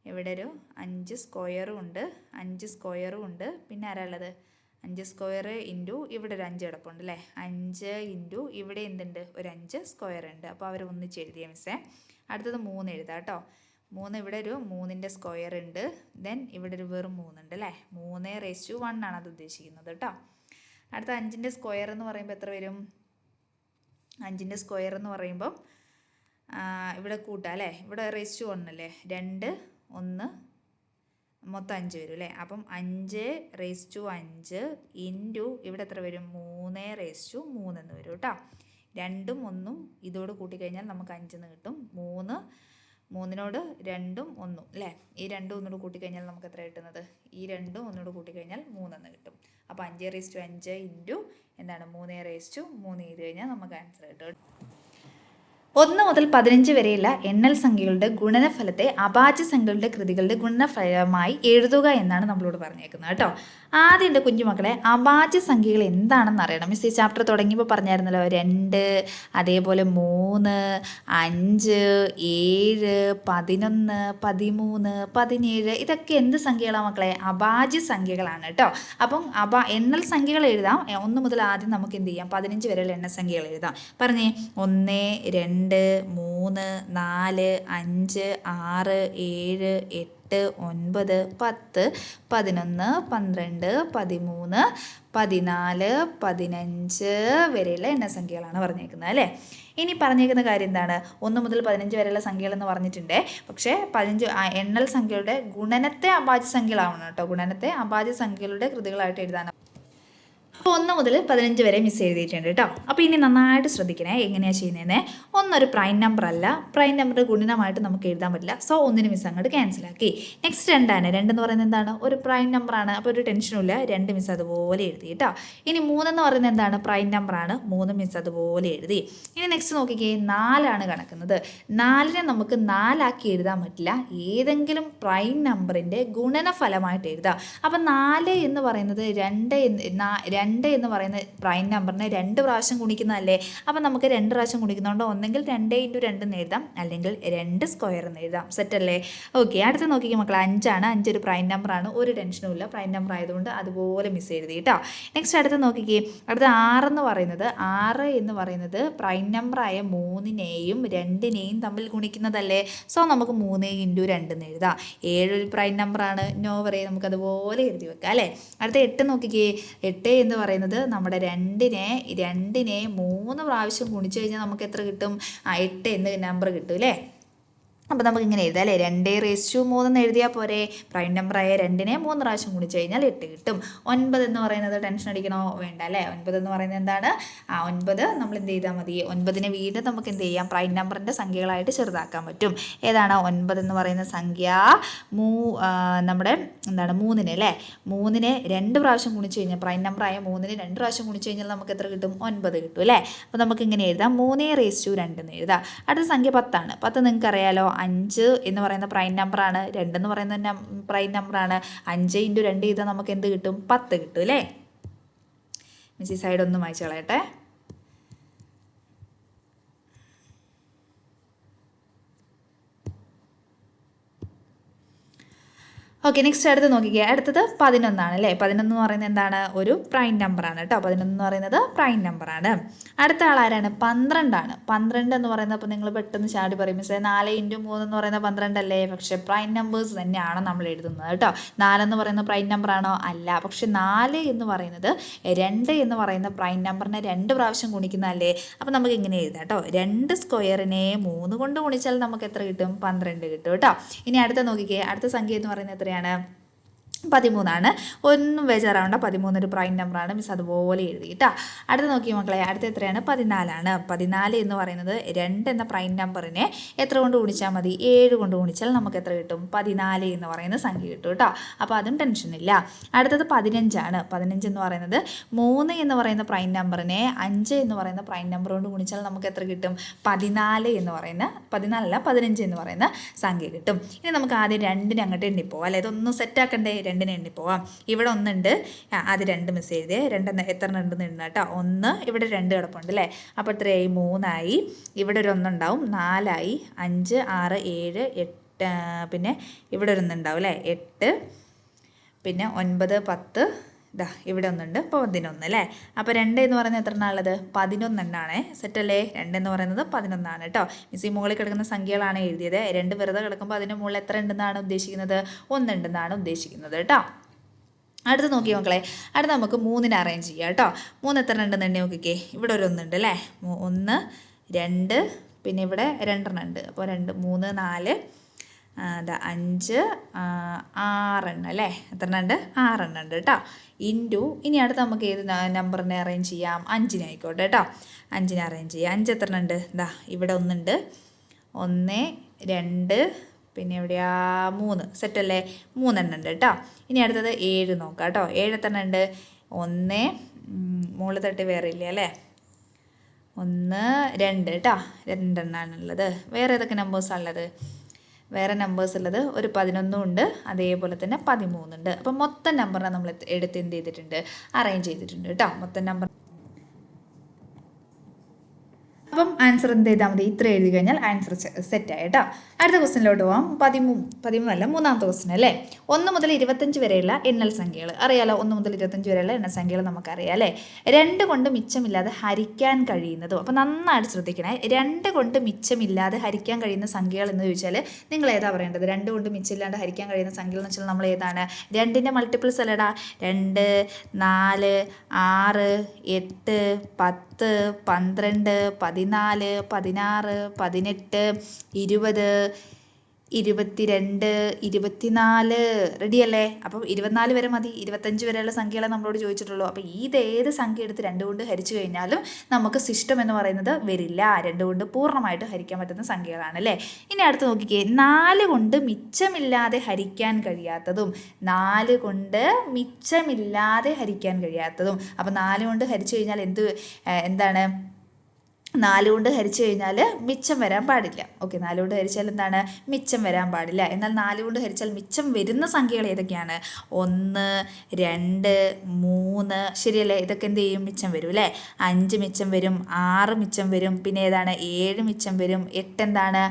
ഇവിടെ ഒരു 5 സ്ക്വയറും ഉണ്ട്, 5 സ്ക്വയറും ഉണ്ട്. പിന്നെ ആരാ ഉള്ളത്? 5 സ്ക്വയർ ഇൻറ്റു ഇവിടെ ഒരു 5 കിടപ്പുണ്ട് അല്ലേ. 5 ഇൻറ്റു ഇവിടെ എന്തുണ്ട്? ഒരു 5 സ്ക്വയർ ഉണ്ട്. അപ്പോൾ അവർ ഒന്നിച്ച് എഴുതിയ മിസ്സേ. അടുത്തത് 3 എഴുതാം കേട്ടോ. 3 ഇവിടെ ഒരു 3ൻ്റെ സ്ക്വയർ ഉണ്ട്. ദെൻ ഇവിടെ ഒരു വെറും 3 ഉണ്ട് അല്ലേ. 3/1 ആണ് അത് ഉദ്ദേശിക്കുന്നത് കേട്ടോ. അടുത്ത 5ൻ്റെ സ്ക്വയർ എന്ന് പറയുമ്പോൾ എത്ര വരും? 5ൻ്റെ സ്ക്വയർ എന്ന് പറയുമ്പം ഇവിടെ കൂട്ടാം അല്ലേ. ഇവിടെ /1 അല്ലേ. 2 1 മൊത്തം 5 വരും അല്ലേ. അപ്പം 5/5 ഇൻറ്റു ഇവിടെ എത്ര വരും? 3/3 എന്ന് വരും കേട്ടോ. 2ഉം 1ഉം ഇതോട് കൂട്ടിക്കഴിഞ്ഞാൽ നമുക്ക് 5 എന്ന് കിട്ടും. 3നോട് 2ഉം 1ഉം അല്ലേ. ഈ 2ഉം ഒന്നുകൂടെ കൂട്ടിക്കഴിഞ്ഞാൽ നമുക്ക് എത്ര കിട്ടുന്നത്? ഈ 2ഉം ഒന്നുകൂടെ കൂട്ടിക്കഴിഞ്ഞാൽ 3 എന്ന് കിട്ടും. അപ്പോൾ 5/5 ഇൻറ്റു എന്താണ്? 3/3 ചെയ്ത് കഴിഞ്ഞാൽ നമുക്ക് ആൻസർ കിട്ടും. 1 മുതൽ 15 വരെയുള്ള എണ്ണൽ സംഖ്യകളുടെ ഗുണനഫലത്തെ അഭാജ്യ സംഖ്യകളുടെ കൃതികളുടെ ഗുണനഫലമായി എഴുതുക എന്നാണ് നമ്മളോട് പറഞ്ഞേക്കുന്നത് കേട്ടോ. ആദ്യം എൻ്റെ കുഞ്ഞുമക്കളെ അഭാജ്യ സംഖ്യകൾ എന്താണെന്ന് അറിയണം. മിസ് ഈ ചാപ്റ്റർ തുടങ്ങിയപ്പോൾ പറഞ്ഞായിരുന്നല്ലോ 2, അതേപോലെ 3, 5, 7, 11, 13, 17 ഇതൊക്കെ എന്ത് സംഖ്യകളാണ് മക്കളെ? അഭാജ്യ സംഖ്യകളാണ് കേട്ടോ. അപ്പം എണ്ണൽ സംഖ്യകൾ എഴുതാം. 1 മുതൽ ആദ്യം നമുക്ക് എന്ത് ചെയ്യാം? 15 വരെയുള്ള എണ്ണൽ സംഖ്യകൾ എഴുതാം. പറഞ്ഞേ 1 2 3 4 5 6 7 8 9 10 11 12 13 14 15 വരെയുള്ള എണ്ണസംഖ്യകളാണ് പറഞ്ഞേക്കുന്നത് അല്ലേ. ഇനി പറഞ്ഞേക്കുന്ന കാര്യം എന്താണ്? 1 മുതൽ 15 വരെയുള്ള സംഖ്യകൾ എന്ന് പറഞ്ഞിട്ടുണ്ട്. പക്ഷേ 15 എണ്ണൽ സംഖ്യകളുടെ ഗുണനത്തെ അഭാജ്യ സംഖ്യകളാവണം കേട്ടോ. ഗുണനത്തെ അഭാജ്യ സംഖ്യകളുടെ കൃതികളായിട്ട് എഴുതാനാണ്. അപ്പോൾ 1 മുതൽ 15 വരെ മിസ് എഴുതിയിട്ടുണ്ട് കേട്ടോ. അപ്പോൾ ഇനി നന്നായിട്ട് ശ്രദ്ധിക്കണേ എങ്ങനെയാണ് ചെയ്യുന്നതെന്ന്. ഒന്നൊരു പ്രൈം നമ്പർ അല്ല, പ്രൈം നമ്പർ ഗുണിതമായിട്ട് നമുക്ക് എഴുതാൻ പറ്റില്ല. സോ ഒന്നിന് മിസ് അങ്ങോട്ട് ക്യാൻസലാക്കി. നെക്സ്റ്റ് 2 ആണ്. 2 എന്ന് പറയുന്നത് എന്താണ്? ഒരു പ്രൈം നമ്പറാണ്. അപ്പോൾ ഒരു ടെൻഷനും ഇല്ല, 2 മിസ് അതുപോലെ എഴുതി കേട്ടോ. ഇനി 3 എന്ന് പറയുന്നത് എന്താണ്? പ്രൈം നമ്പറാണ്. 3 മിസ് അതുപോലെ എഴുതി. ഇനി നെക്സ്റ്റ് നോക്കിക്കേ, 4 ആണ് കിടക്കുന്നത്. 4നെ നമുക്ക് 4 ആക്കി എഴുതാൻ പറ്റില്ല, ഏതെങ്കിലും പ്രൈം നമ്പറിൻ്റെ ഗുണനഫലമായിട്ട് എഴുതാം. അപ്പം 4 എന്ന് പറയുന്നത് 2 എന്ന് പറയുന്ന പ്രൈം നമ്പറിനെ 2 പ്രാവശ്യം ഗുണിക്കുന്നതല്ലേ. അപ്പം നമുക്ക് 2 പ്രാവശ്യം ഗുണിക്കുന്നതുകൊണ്ട് ഒന്നെങ്കിൽ 2 × 2 എന്ന് എഴുതാം, അല്ലെങ്കിൽ 2 സ്ക്വയർ എന്ന് എഴുതാം. സെറ്റല്ലേ? ഓക്കെ, അടുത്ത് നോക്കിക്കുക മക്കളെ, 5 ആണ്. 5 ഒരു പ്രൈം നമ്പറാണ്, ഒരു ടെൻഷനും ഇല്ല, പ്രൈം നമ്പർ ആയതുകൊണ്ട് അതുപോലെ മിസ് എഴുതി കേട്ടോ. നെക്സ്റ്റ് അടുത്ത് നോക്കിക്കേ, അടുത്ത 6 എന്ന് പറയുന്നത് പ്രൈം നമ്പറായ 3നെയും 2നെയും തമ്മിൽ ഗുണിക്കുന്നതല്ലേ. സോ നമുക്ക് 3 × 2 എന്ന് എഴുതാം. 7 ഒരു പ്രൈം നമ്പറാണ്, നോ വരെ നമുക്ക് അതുപോലെ എഴുതി വെക്കാം അല്ലേ. അടുത്ത 8 നോക്കിക്കേ, 8 എന്ന് പറയുന്നത് നമ്മുടെ 2നെ 3 പ്രാവശ്യം ഗുണിച്ചു കഴിഞ്ഞാൽ നമുക്ക് എത്ര കിട്ടും? 8 എന്ന നമ്പർ കിട്ടും അല്ലേ. അപ്പോൾ നമുക്ക് ഇങ്ങനെ എഴുതാം അല്ലേ, 2⁻3 എന്ന് എഴുതിയാൽ പോരെ. പ്രൈം നമ്പറായ 2നെ 3 പ്രാവശ്യം ഗുണിച്ച് കഴിഞ്ഞാൽ 8 കിട്ടും. 9 എന്ന് പറയുന്നത് ടെൻഷൻ അടിക്കണോ? വേണ്ട അല്ലേ. 9 എന്ന് പറയുന്നത് എന്താണ്? 9 നമ്മൾ എന്ത് ചെയ്താൽ മതി? 9നെ വീണ്ടും നമുക്ക് എന്ത് ചെയ്യാം? പ്രൈം നമ്പറിൻ്റെ സംഖ്യകളായിട്ട് ചെറുതാക്കാൻ പറ്റും. ഏതാണ് 9 എന്ന് പറയുന്ന സംഖ്യ? നമ്മുടെ എന്താണ്? 3നെ അല്ലേ. 3നെ 2 പ്രാവശ്യം ഗുണിച്ച് കഴിഞ്ഞാൽ, പ്രൈം നമ്പറായ 3നെ 2 പ്രാവശ്യം ഗുണിച്ച് കഴിഞ്ഞാൽ നമുക്ക് എത്ര കിട്ടും? 9 കിട്ടും അല്ലേ. അപ്പോൾ നമുക്ക് ഇങ്ങനെ എഴുതാം, 3⁻2 എന്ന് എഴുതാം. അടുത്ത സംഖ്യ 10 ആണ്. 10 നിങ്ങൾക്ക് അറിയാലോ, 5 എന്ന് പറയുന്ന പ്രൈം നമ്പറാണ്, 2 എന്ന് പറയുന്ന പ്രൈം നമ്പറാണ്. 5 × 2 ചെയ്താൽ നമുക്ക് എന്ത് കിട്ടും? 10 കിട്ടും അല്ലേ. മിസ് ഈ സൈഡ് ഒന്ന് വായിച്ചു കളയട്ടെ. ഓക്കെ, നെക്സ്റ്റ് അടുത്ത് നോക്കിക്കുക. അടുത്തത് 11 ആണ് അല്ലേ. 11 എന്ന് പറയുന്നത് എന്താണ്? ഒരു പ്രൈം നമ്പറാണ് കേട്ടോ. 11 എന്ന് പറയുന്നത് പ്രൈം നമ്പറാണ്. അടുത്ത ആളാരാണ്? 12 ആണ്. 12 എന്ന് പറയുന്നത്, അപ്പോൾ നിങ്ങൾ പെട്ടെന്ന് ചാടി പറയും, മിസ്സേ 4 × 3 എന്ന് പറയുന്നത് 12 അല്ലേ. പക്ഷേ പ്രൈം നമ്പേഴ്സ് തന്നെയാണ് നമ്മൾ എഴുതുന്നത് കേട്ടോ. 4 എന്ന് പറയുന്ന പ്രൈം നമ്പറാണോ? അല്ല. പക്ഷെ 4 എന്ന് പറയുന്നത് 2 എന്ന് പറയുന്ന പ്രൈം നമ്പറിനെ 2 പ്രാവശ്യം ഗുണിക്കുന്നതല്ലേ. അപ്പോൾ നമുക്ക് ഇങ്ങനെ എഴുതാം കേട്ടോ. 2 സ്ക്വയറിനെ 3 കൊണ്ട് ഗുണിച്ചാൽ നമുക്ക് എത്ര കിട്ടും? 12 കിട്ടും കേട്ടോ. ഇനി അടുത്ത നോക്കിക്കേ, അടുത്ത സംഖ്യ എന്ന് പറയുന്നത് എത്രയാണ്? 13 ആണ്. ഒന്നും ബേജാറാവണ്ട, 13 ഒരു പ്രൈം നമ്പറാണ്. മിസ് അതുപോലെ എഴുതി കേട്ടോ. അടുത്ത് നോക്കി മക്കളെ, അടുത്ത എത്രയാണ്? 14 ആണ്. 14 എന്ന് പറയുന്നത് 2 എന്ന പ്രൈം നമ്പറിനെ എത്ര കൊണ്ട് ഗുണിച്ചാൽ മതി? 7 കൊണ്ട് ഗുണിച്ചാൽ നമുക്ക് എത്ര കിട്ടും? 14 എന്ന് പറയുന്ന സംഖ്യ കിട്ടും കേട്ടോ. അപ്പോൾ അതും ടെൻഷനില്ല. അടുത്തത് 15 ആണ്. 15 എന്ന് പറയുന്നത് 3 എന്ന് പറയുന്ന പ്രൈം നമ്പറിനെ 5 എന്ന് പറയുന്ന പ്രൈം നമ്പർ കൊണ്ട് ഗുണിച്ചാൽ നമുക്ക് എത്ര കിട്ടും? 14 എന്ന് പറയുന്ന 15 എന്ന് പറയുന്ന സംഖ്യ കിട്ടും. ഇനി നമുക്ക് ആദ്യം 2നെ അങ്ങോട്ട് എണ്ണിപ്പോവാം അല്ലേ. ഇതൊന്നും സെറ്റാക്കണ്ടേ? 2നെ എണ്ണിപ്പോവാം. ഇവിടെ 1 ഉണ്ട്, അത് 2 മിസ് ചെയ്തേ. 2 എത്ര ഉണ്ടെന്ന് എണ്ണ കേട്ടോ. 1 ഇവിടെ 2 കിടപ്പുണ്ട് അല്ലേ. അപ്പോൾ എത്രയായി? 3 ആയി. ഇവിടെ ഒരു 1 ഉണ്ടാവും, 4 ആയി. 5, 6, 7, 8, പിന്നെ ഇവിടെ ഒരു 1 ഉണ്ടാവും അല്ലേ, 8, പിന്നെ 9, 10, ഇതാ ഇവിടെ 1 ഉണ്ട്. അപ്പോൾ 11 അല്ലേ. അപ്പോൾ 2 എന്ന് പറയുന്നത് എത്ര എണ്ണമുള്ളത്? 11 എണ്ണാണേ. സെറ്റല്ലേ? 2 എന്ന് പറയുന്നത് 11 ആണ് കേട്ടോ. മിസ് ഈ മുകളിൽ കിടക്കുന്ന സംഖ്യകളാണ് എഴുതിയത്. 2 വെറുതെ കിടക്കുമ്പോൾ അതിന് മുകളിൽ എത്ര ഉണ്ടെന്നാണ് ഉദ്ദേശിക്കുന്നത്? 1 ഉണ്ടെന്നാണ് ഉദ്ദേശിക്കുന്നത് കേട്ടോ. അടുത്ത് നോക്കി മക്കളെ, അടുത്ത് നമുക്ക് 3നെ അറേഞ്ച് ചെയ്യാം കേട്ടോ. 3 എത്ര ഉണ്ടെന്ന് എണ്ണി നോക്കിക്കേ. ഇവിടെ ഒരു 1 ഉണ്ട് അല്ലേ. 1, 2, പിന്നെ ഇവിടെ 2 ഉണ്ട്. അപ്പോൾ 2, 3, 4, 5, 6 എണ്ണം അല്ലേ. എത്ര ഉണ്ട്? 6 എണ്ണം ഉണ്ട് കേട്ടോ. ഇൻറ്റു, ഇനി അടുത്ത് നമുക്ക് ഏത് നമ്പറിനെ അറേഞ്ച് ചെയ്യാം? 5നെ ആയിക്കോട്ടെ കേട്ടോ. 5നെ അറേഞ്ച് ചെയ്യാം. 5 എത്ര ഉണ്ട്? ഇതാ ഇവിടെ 1 ഉണ്ട്. 1, 2, പിന്നെ എവിടെയാ? 3. സെറ്റല്ലേ? 3 എണ്ണം ഉണ്ട് കേട്ടോ. ഇനി അടുത്തത് 7 നോക്കാം കേട്ടോ. 7 എത്ര ഉണ്ട്? 1, മുകളിൽ തട്ടി വേറെ ഇല്ല അല്ലേ. 1, 2 കേട്ടോ. 2 എണ്ണാണുള്ളത്. വേറെ ഏതൊക്കെ നമ്പേഴ്സാണ് ഉള്ളത്? വേറെ നമ്പേഴ്സ് ഉള്ളത് ഒരു 11 ഉണ്ട്, അതേപോലെ തന്നെ 13 ഉണ്ട്. അപ്പം മൊത്തം നമ്പറിനെ നമ്മൾ എടുത്ത് എന്ത് ചെയ്തിട്ടുണ്ട്? അറേഞ്ച് ചെയ്തിട്ടുണ്ട് കേട്ടോ. മൊത്തം നമ്പർ. അപ്പം ആൻസർ എന്ത് ചെയ്താൽ മതി? ഇത്ര എഴുതി കഴിഞ്ഞാൽ ആൻസർ സെറ്റായി കേട്ടോ. അടുത്ത ക്വസ്റ്റ്യനിലോട്ട് പോകാം. 13 അല്ല, മൂന്നാമത്തെ ക്വസ്റ്റ്യൻ അല്ലേ. 1 മുതൽ 25 വരെയുള്ള എണ്ണൽ സംഖ്യകൾ അറിയാലോ. 1 മുതൽ 25 വരെയുള്ള എണ്ണൽ സംഖ്യകൾ നമുക്കറിയാം അല്ലേ. 2 കൊണ്ട് മിച്ചമില്ലാതെ ഹരിക്കാൻ കഴിയുന്നതും. അപ്പോൾ നന്നായിട്ട് ശ്രദ്ധിക്കണേ. 2 കൊണ്ട് മിച്ചമില്ലാതെ ഹരിക്കാൻ കഴിയുന്ന സംഖ്യകൾ എന്ന് ചോദിച്ചാൽ നിങ്ങൾ ഏതാ പറയേണ്ടത്? 2 കൊണ്ട് മിച്ചമില്ലാതെ ഹരിക്കാൻ കഴിയുന്ന സംഖ്യകൾ എന്ന് വെച്ചാൽ നമ്മൾ ഏതാണ്? 2ൻ്റെ മൾട്ടിപ്പിൾസ് അല്ലടാ. 2, 4, 6, 8, 10, 12, 14, 16, 18, 20, 22, 24 റെഡിയല്ലേ? അപ്പം 24 വരെ മതി. 25 വരെയുള്ള സംഖ്യകളെ നമ്മളോട് ചോദിച്ചിട്ടുള്ളൂ. അപ്പോൾ ഏത് സംഖ്യ എടുത്ത് 2 കൊണ്ട് ഹരിച്ചു കഴിഞ്ഞാലും നമുക്ക് സിസ്റ്റം എന്ന് പറയുന്നത് വരില്ല. 2 കൊണ്ട് പൂർണ്ണമായിട്ട് ഹരിക്കാൻ പറ്റുന്ന സംഖ്യകളാണ് അല്ലേ? ഇനി അടുത്ത് നോക്കിക്കേ, 4 കൊണ്ട് മിച്ചമില്ലാതെ ഹരിക്കാൻ കഴിയാത്തതും 4 കൊണ്ട് മിച്ചമില്ലാതെ ഹരിക്കാൻ കഴിയാത്തതും. അപ്പോൾ 4 കൊണ്ട് ഹരിച്ചു കഴിഞ്ഞാൽ എന്താണ് 4 കൊണ്ട് ഹരിച്ചു കഴിഞ്ഞാൽ മിച്ചം വരാൻ പാടില്ല. ഓക്കെ, 4 കൊണ്ട് ഹരിച്ചാൽ എന്താണ്? മിച്ചം വരാൻ പാടില്ല. എന്നാൽ 4 കൊണ്ട് ഹരിച്ചാൽ മിച്ചം വരുന്ന സംഖ്യകൾ ഏതൊക്കെയാണ്? 1, 2, 3 ശരിയല്ലേ? ഇതൊക്കെ എന്ത് ചെയ്യും? മിച്ചം വരും അല്ലേ? 5 മിച്ചം വരും, 6 മിച്ചം വരും, പിന്നെ ഏതാണ്? 7 മിച്ചം വരും, 8 എന്താണ്?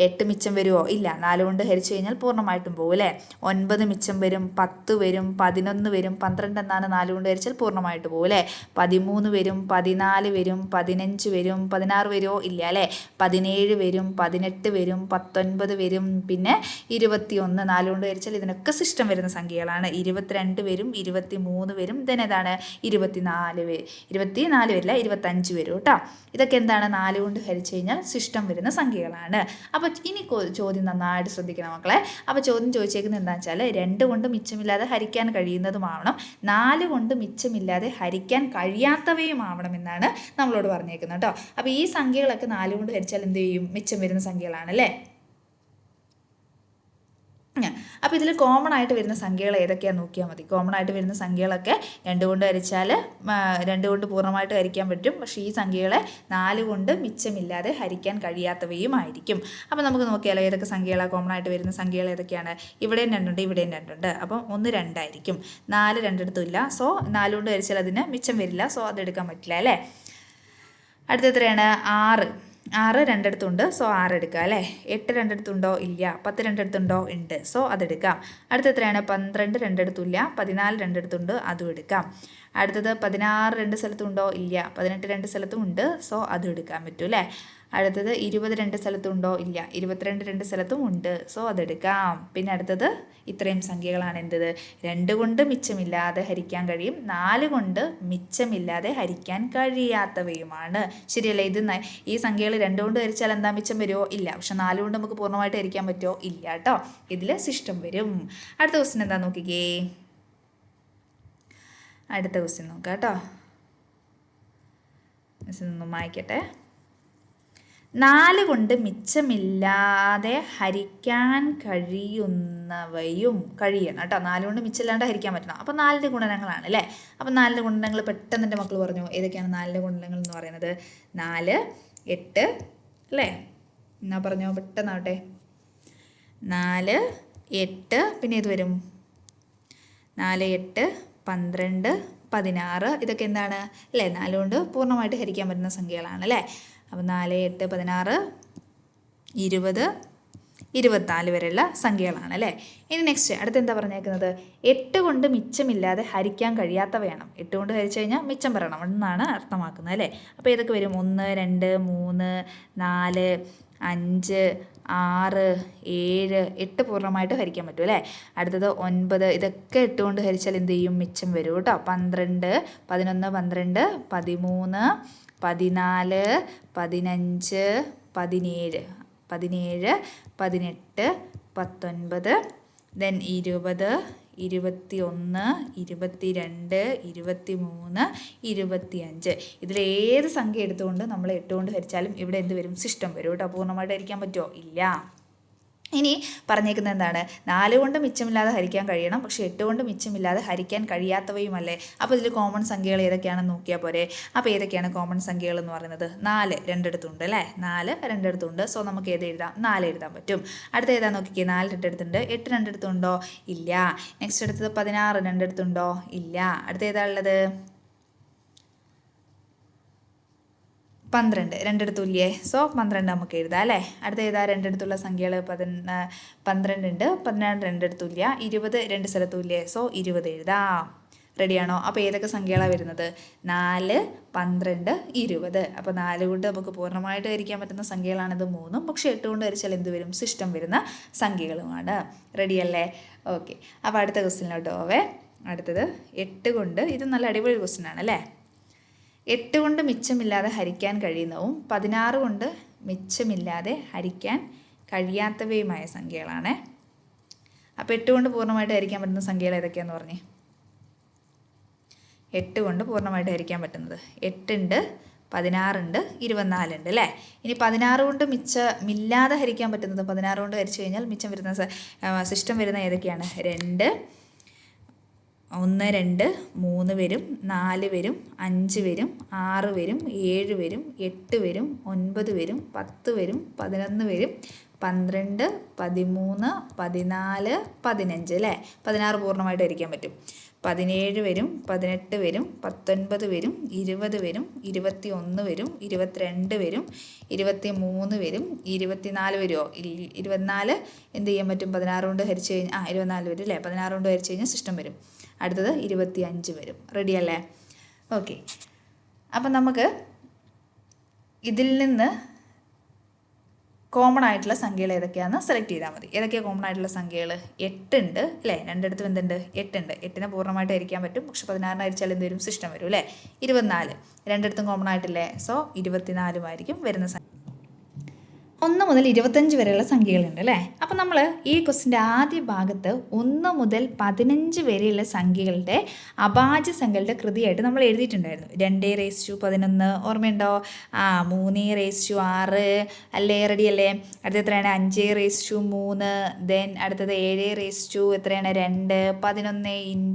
8 മിച്ചം വരുമോ? ഇല്ല. 4 കൊണ്ട് ഹരിച്ചു കഴിഞ്ഞാൽ പൂർണ്ണമായിട്ടും പോകും അല്ലേ? 9 മിച്ചം വരും, 10 വരും, 11 വരും, 12 എന്നാണ് 4 കൊണ്ട് ഹരിച്ചാൽ പൂർണ്ണമായിട്ട് പോകും അല്ലേ? 13 വരും, 14 വരും, 15 വരും, 16 വരുമോ? ഇല്ല അല്ലേ? 17 വരും, 18 വരും, 19 വരും, പിന്നെ 21. 4 കൊണ്ട് ഹരിച്ചാൽ ഇതിനൊക്കെ സിസ്റ്റം വരുന്ന സംഖ്യകളാണ്. 22 വരും, 23 വരും, then ഏതാണ്? 24 വരില്ല, 25 വരും കേട്ടോ. ഇതൊക്കെ എന്താണ്? 4 കൊണ്ട് ഹരിച്ചു കഴിഞ്ഞാൽ സിസ്റ്റം വരുന്ന സംഖ്യകളാണ്. അപ്പോൾ ഇനി ചോദ്യം നന്നായിട്ട് ശ്രദ്ധിക്കണം മക്കളെ. അപ്പോൾ ചോദ്യം ചോദിച്ചേക്കുന്നത് എന്താണെന്ന് വെച്ചാൽ 2 കൊണ്ട് മിച്ചമില്ലാതെ ഹരിക്കാൻ കഴിയുന്നതുമാവണം, 4 കൊണ്ട് മിച്ചമില്ലാതെ ഹരിക്കാൻ കഴിയാത്തവയുമാവണം എന്നാണ് നമ്മളോട് പറഞ്ഞേക്കുന്നത് കേട്ടോ. അപ്പോൾ ഈ സംഖ്യകളൊക്കെ 4 കൊണ്ട് ഹരിച്ചാൽ എന്ത് ചെയ്യും? മിച്ചം വരുന്ന സംഖ്യകളാണല്ലേ? അപ്പോൾ ഇതിൽ കോമൺ ആയിട്ട് വരുന്ന സംഖ്യകൾ ഏതൊക്കെയാണെന്ന് നോക്കിയാൽ മതി. കോമൺ ആയിട്ട് വരുന്ന സംഖ്യകളൊക്കെ 2 കൊണ്ട് ഹരിച്ചാൽ 2 കൊണ്ട് പൂർണ്ണമായിട്ട് ഹരിക്കാൻ പറ്റും. പക്ഷേ ഈ സംഖ്യകളെ 4 കൊണ്ട് മിച്ചമില്ലാതെ ഹരിക്കാൻ കഴിയാത്തവയുമായിരിക്കും. അപ്പോൾ നമുക്ക് നോക്കിയാലോ ഏതൊക്കെ സംഖ്യകളാണ് കോമൺ ആയിട്ട് വരുന്ന സംഖ്യകൾ ഏതൊക്കെയാണ്? ഇവിടെയും 2 ഉണ്ട്, ഇവിടെയും 2 ഉണ്ട്. അപ്പം 1 2 ആയിരിക്കും. 4 രണ്ടിടത്തും ഇല്ല, സോ 4 കൊണ്ട് ഹരിച്ചാൽ അതിന് മിച്ചം വരില്ല, സോ അതെടുക്കാൻ പറ്റില്ല അല്ലേ? അടുത്ത എത്രയാണ്? 6 രണ്ടിടത്തുണ്ട്, സോ 6 എടുക്കുക അല്ലേ? 8 രണ്ടിടത്തുണ്ടോ? ഇല്ല. 10 രണ്ടിടത്തുണ്ടോ? ഉണ്ട്, സോ അതെടുക്കാം. അടുത്ത എത്രയാണ്? 12 രണ്ടിടത്തുമില്ല, 14 രണ്ടിടത്തുണ്ട്, അതും എടുക്കാം. അടുത്തത് 16 രണ്ട് സ്ഥലത്തുണ്ടോ? ഇല്ല. 18 രണ്ട് സ്ഥലത്തും ഉണ്ട്, സോ അതും എടുക്കാൻ പറ്റും അല്ലേ? അടുത്തത് 20 രണ്ട് സ്ഥലത്തുണ്ടോ? ഇല്ല. 22 രണ്ട് സ്ഥലത്തും ഉണ്ട്, സോ അതെടുക്കാം. പിന്നെ അടുത്തത് ഇത്രയും സംഖ്യകളാണ് എന്തത്? 2 കൊണ്ട് മിച്ചമില്ലാതെ ഹരിക്കാൻ കഴിയും, 4 കൊണ്ട് മിച്ചമില്ലാതെ ഹരിക്കാൻ കഴിയാത്തവയുമാണ്. ശരിയല്ലേ? ഈ സംഖ്യകൾ 2 കൊണ്ട് ഹരിച്ചാൽ എന്താ മിച്ചം വരുമോ? ഇല്ല. പക്ഷെ 4 കൊണ്ട് നമുക്ക് പൂർണ്ണമായിട്ട് ഹരിക്കാൻ പറ്റുമോ? ഇല്ല കേട്ടോ. ഇതിൽ സിസ്റ്റം വരും. അടുത്ത ക്വസ്റ്റ്യൻ എന്താ നോക്കിക്കേ. അടുത്ത ക്വസ്റ്റ്യൻ നോക്കാം കേട്ടോ. മിസ്സൊന്നും വായിക്കട്ടെ. 4 കൊണ്ട് മിച്ചമില്ലാതെ ഹരിക്കാൻ കഴിയുന്നവയും കഴിയണം കേട്ടോ. 4 കൊണ്ട് മിച്ചമില്ലാണ്ട് ഹരിക്കാൻ പറ്റണം. അപ്പോൾ 4ൻ്റെ ഗുണനങ്ങളാണ് അല്ലേ? അപ്പോൾ 4ൻ്റെ ഗുണനങ്ങൾ പെട്ടെന്ന് എൻ്റെ മക്കൾ പറഞ്ഞു. ഏതൊക്കെയാണ് 4ൻ്റെ ഗുണനങ്ങൾ എന്ന് പറയുന്നത്? 4, 8 അല്ലേ? എന്നാ പറഞ്ഞോ, പെട്ടെന്നാവട്ടെ. 4, 8 പിന്നെ ഇത് വരും 4, 8, 12, 16. ഇതൊക്കെ എന്താണ് അല്ലേ? 4 കൊണ്ട് പൂർണ്ണമായിട്ട് ഹരിക്കാൻ പറ്റുന്ന സംഖ്യകളാണ് അല്ലേ? അപ്പോൾ 4, 8, 16, 20, 24 വരെയുള്ള സംഖ്യകളാണ് അല്ലേ? ഇനി നെക്സ്റ്റ് അടുത്ത് എന്താ പറഞ്ഞേക്കുന്നത്? 8 കൊണ്ട് മിച്ചമില്ലാതെ ഹരിക്കാൻ കഴിയാത്തവയാണ്. 8 കൊണ്ട് ഹരിച്ചു കഴിഞ്ഞാൽ മിച്ചം പറയണം എന്നാണ് അർത്ഥമാക്കുന്നത് അല്ലേ? അപ്പോൾ ഏതൊക്കെ വരും? 1, 2, 3, 4, 5, 6, 7, 8 പൂർണ്ണമായിട്ട് ഹരിക്കാൻ പറ്റും അല്ലേ? അടുത്തത് 9. ഇതൊക്കെ 8 കൊണ്ട് ഹരിച്ചാൽ എന്ത് ചെയ്യും? മിച്ചം വരും കേട്ടോ. 12, 11, 12, 13, 14, 15, 17, 17, 18, 19, then 20, 21, 22, 23, 25. ഇതിലേത് സംഖ്യ എടുത്തുകൊണ്ട് നമ്മൾ 8 കൊണ്ട് ഹരിച്ചാലും ഇവിടെ എന്ത് വരും? സിസ്റ്റം വരും കേട്ടോ. പൂർണ്ണമായിട്ട് ഹരിക്കാൻ പറ്റുമോ? ഇല്ല. ഇനി പറഞ്ഞേക്കുന്നത് എന്താണ്? 4 കൊണ്ട് മിച്ചമില്ലാതെ ഹരിക്കാൻ കഴിയണം, പക്ഷേ 8 കൊണ്ട് മിച്ചമില്ലാതെ ഹരിക്കാൻ കഴിയാത്തവയുമല്ലേ? അപ്പോൾ ഇതിൽ കോമൺ സംഖ്യകൾ ഏതൊക്കെയാണെന്ന് നോക്കിയാൽ പോരെ. അപ്പോൾ ഏതൊക്കെയാണ് കോമൺ സംഖ്യകൾ എന്ന് പറയുന്നത്? 4 രണ്ടിടത്തുണ്ട് അല്ലേ? 4 രണ്ടിടത്തുണ്ട്, സോ നമുക്ക് ഏത് എഴുതാം? 4 എഴുതാൻ പറ്റും. അടുത്ത ഏതാ നോക്കിക്കേ. 4 രണ്ടിടത്തുണ്ട്. 8 രണ്ടിടത്തുണ്ടോ? ഇല്ല. നെക്സ്റ്റ് അടുത്തത് 16 രണ്ടിടത്തുണ്ടോ? ഇല്ല. അടുത്ത ഏതാ ഉള്ളത്? 12 രണ്ടിടത്തും ഇല്ലേ? സോ 12 നമുക്ക് എഴുതാം അല്ലേ? അടുത്ത ഏതാ രണ്ടിടത്തുള്ള സംഖ്യകൾ? 12 ഉണ്ട്. 16 രണ്ടിടത്തും ഇല്ല. 20 രണ്ട് സ്ഥലത്തും ഇല്ലേ? സോ 20 എഴുതാം. റെഡിയാണോ? അപ്പോൾ ഏതൊക്കെ സംഖ്യകളാണ് വരുന്നത്? 4, 12, 20. അപ്പോൾ 4 കൊണ്ട് നമുക്ക് പൂർണ്ണമായിട്ട് ഹരിക്കാൻ പറ്റുന്ന സംഖ്യകളാണിത് 3. പക്ഷേ 8 കൊണ്ട് ഹരിച്ചാൽ എന്ത് വരും? സിസ്റ്റം വരുന്ന സംഖ്യകളുമാണ്. റെഡിയല്ലേ? ഓക്കെ. അപ്പോൾ അടുത്ത ക്വസ്റ്റ്യനിലോട്ട് പോവേ. അടുത്തത് 8 കൊണ്ട്, ഇത് നല്ല അടിപൊളി ക്വസ്റ്റ്യൻ ആണ് അല്ലേ? 8 കൊണ്ട് മിച്ചമില്ലാതെ ഹരിക്കാൻ കഴിയുന്നതും 16 കൊണ്ട് മിച്ചമില്ലാതെ ഹരിക്കാൻ കഴിയാത്തവയുമായ സംഖ്യകളാണ്. അപ്പോൾ 8 കൊണ്ട് പൂർണ്ണമായിട്ട് ഹരിക്കാൻ പറ്റുന്ന സംഖ്യകൾ ഏതൊക്കെയാണെന്ന് പറഞ്ഞേ. 8 കൊണ്ട് പൂർണ്ണമായിട്ട് ഹരിക്കാൻ പറ്റുന്നത് 8 ഉണ്ട്, 16 ഉണ്ട്, 24 ഉണ്ട് അല്ലേ. ഇനി 16 കൊണ്ട് മില്ലാതെ ഹരിക്കാൻ പറ്റുന്നത്, 16 കൊണ്ട് ഹരിച്ചു കഴിഞ്ഞാൽ മിച്ചം വരുന്ന ശിഷ്ടം വരുന്ന ഏതൊക്കെയാണ്? 2, 1, 2, 3 വരും, 4 വരും, 5 വരും, 6 വരും, 7 വരും, 8 വരും, 9 വരും, 10 വരും, 11 വരും, 12, 13, 14, 15 അല്ലേ. 16 പൂർണ്ണമായിട്ട് ഹരിക്കാൻ പറ്റും. 17 വരും, 18 വരും, 19 വരും, 20 വരും, 21 വരും, 22 വരും, 23 വരും, 24 വരുമോ? 24 എന്ത് ചെയ്യാൻ പറ്റും? 16 കൊണ്ട് ഹരിച്ചു കഴിഞ്ഞാൽ 24 വരും അല്ലേ. 16 കൊണ്ട് ഹരിച്ചു കഴിഞ്ഞാൽ ശിഷ്ടം വരും. അടുത്തത് 25 വരും. റെഡി അല്ലേ? ഓക്കെ. അപ്പം നമുക്ക് ഇതിൽ നിന്ന് കോമൺ ആയിട്ടുള്ള സംഖ്യകൾ ഏതൊക്കെയാണെന്ന് സെലക്ട് ചെയ്താൽ മതി. ഏതൊക്കെയാണ് കോമൺ ആയിട്ടുള്ള സംഖ്യകൾ? 8 ഉണ്ട് അല്ലേ. രണ്ടിടത്തും എന്തുണ്ട്? 8 ഉണ്ട്. 8നെ പൂർണ്ണമായിട്ട് ഹരിക്കാൻ പറ്റും. പക്ഷെ 16 ഹരിച്ചാൽ എന്ത് വരും? ശിഷ്ടം വരും അല്ലേ. 24 രണ്ടിടത്തും കോമൺ ആയിട്ടില്ലേ. സോ 24 ആയിരിക്കും വരുന്ന സംഖ്യ. 1 മുതൽ 25 വരെയുള്ള സംഖ്യകളുണ്ട് അല്ലേ. അപ്പം നമ്മൾ ഈ ക്വസ്റ്റിൻ്റെ ആദ്യ ഭാഗത്ത് 1 മുതൽ 15 വരെയുള്ള സംഖ്യകളുടെ അഭാജ്യ സംഖ്യകളുടെ കൃതിയായിട്ട് നമ്മൾ എഴുതിയിട്ടുണ്ടായിരുന്നു. 2^11 ഓർമ്മയുണ്ടോ? 3^6 അല്ലേ. റെഡി അല്ലേ? അടുത്ത എത്രയാണ്? 5^3. ദെൻ അടുത്തത് 7 എത്രയാണ്? 2. 11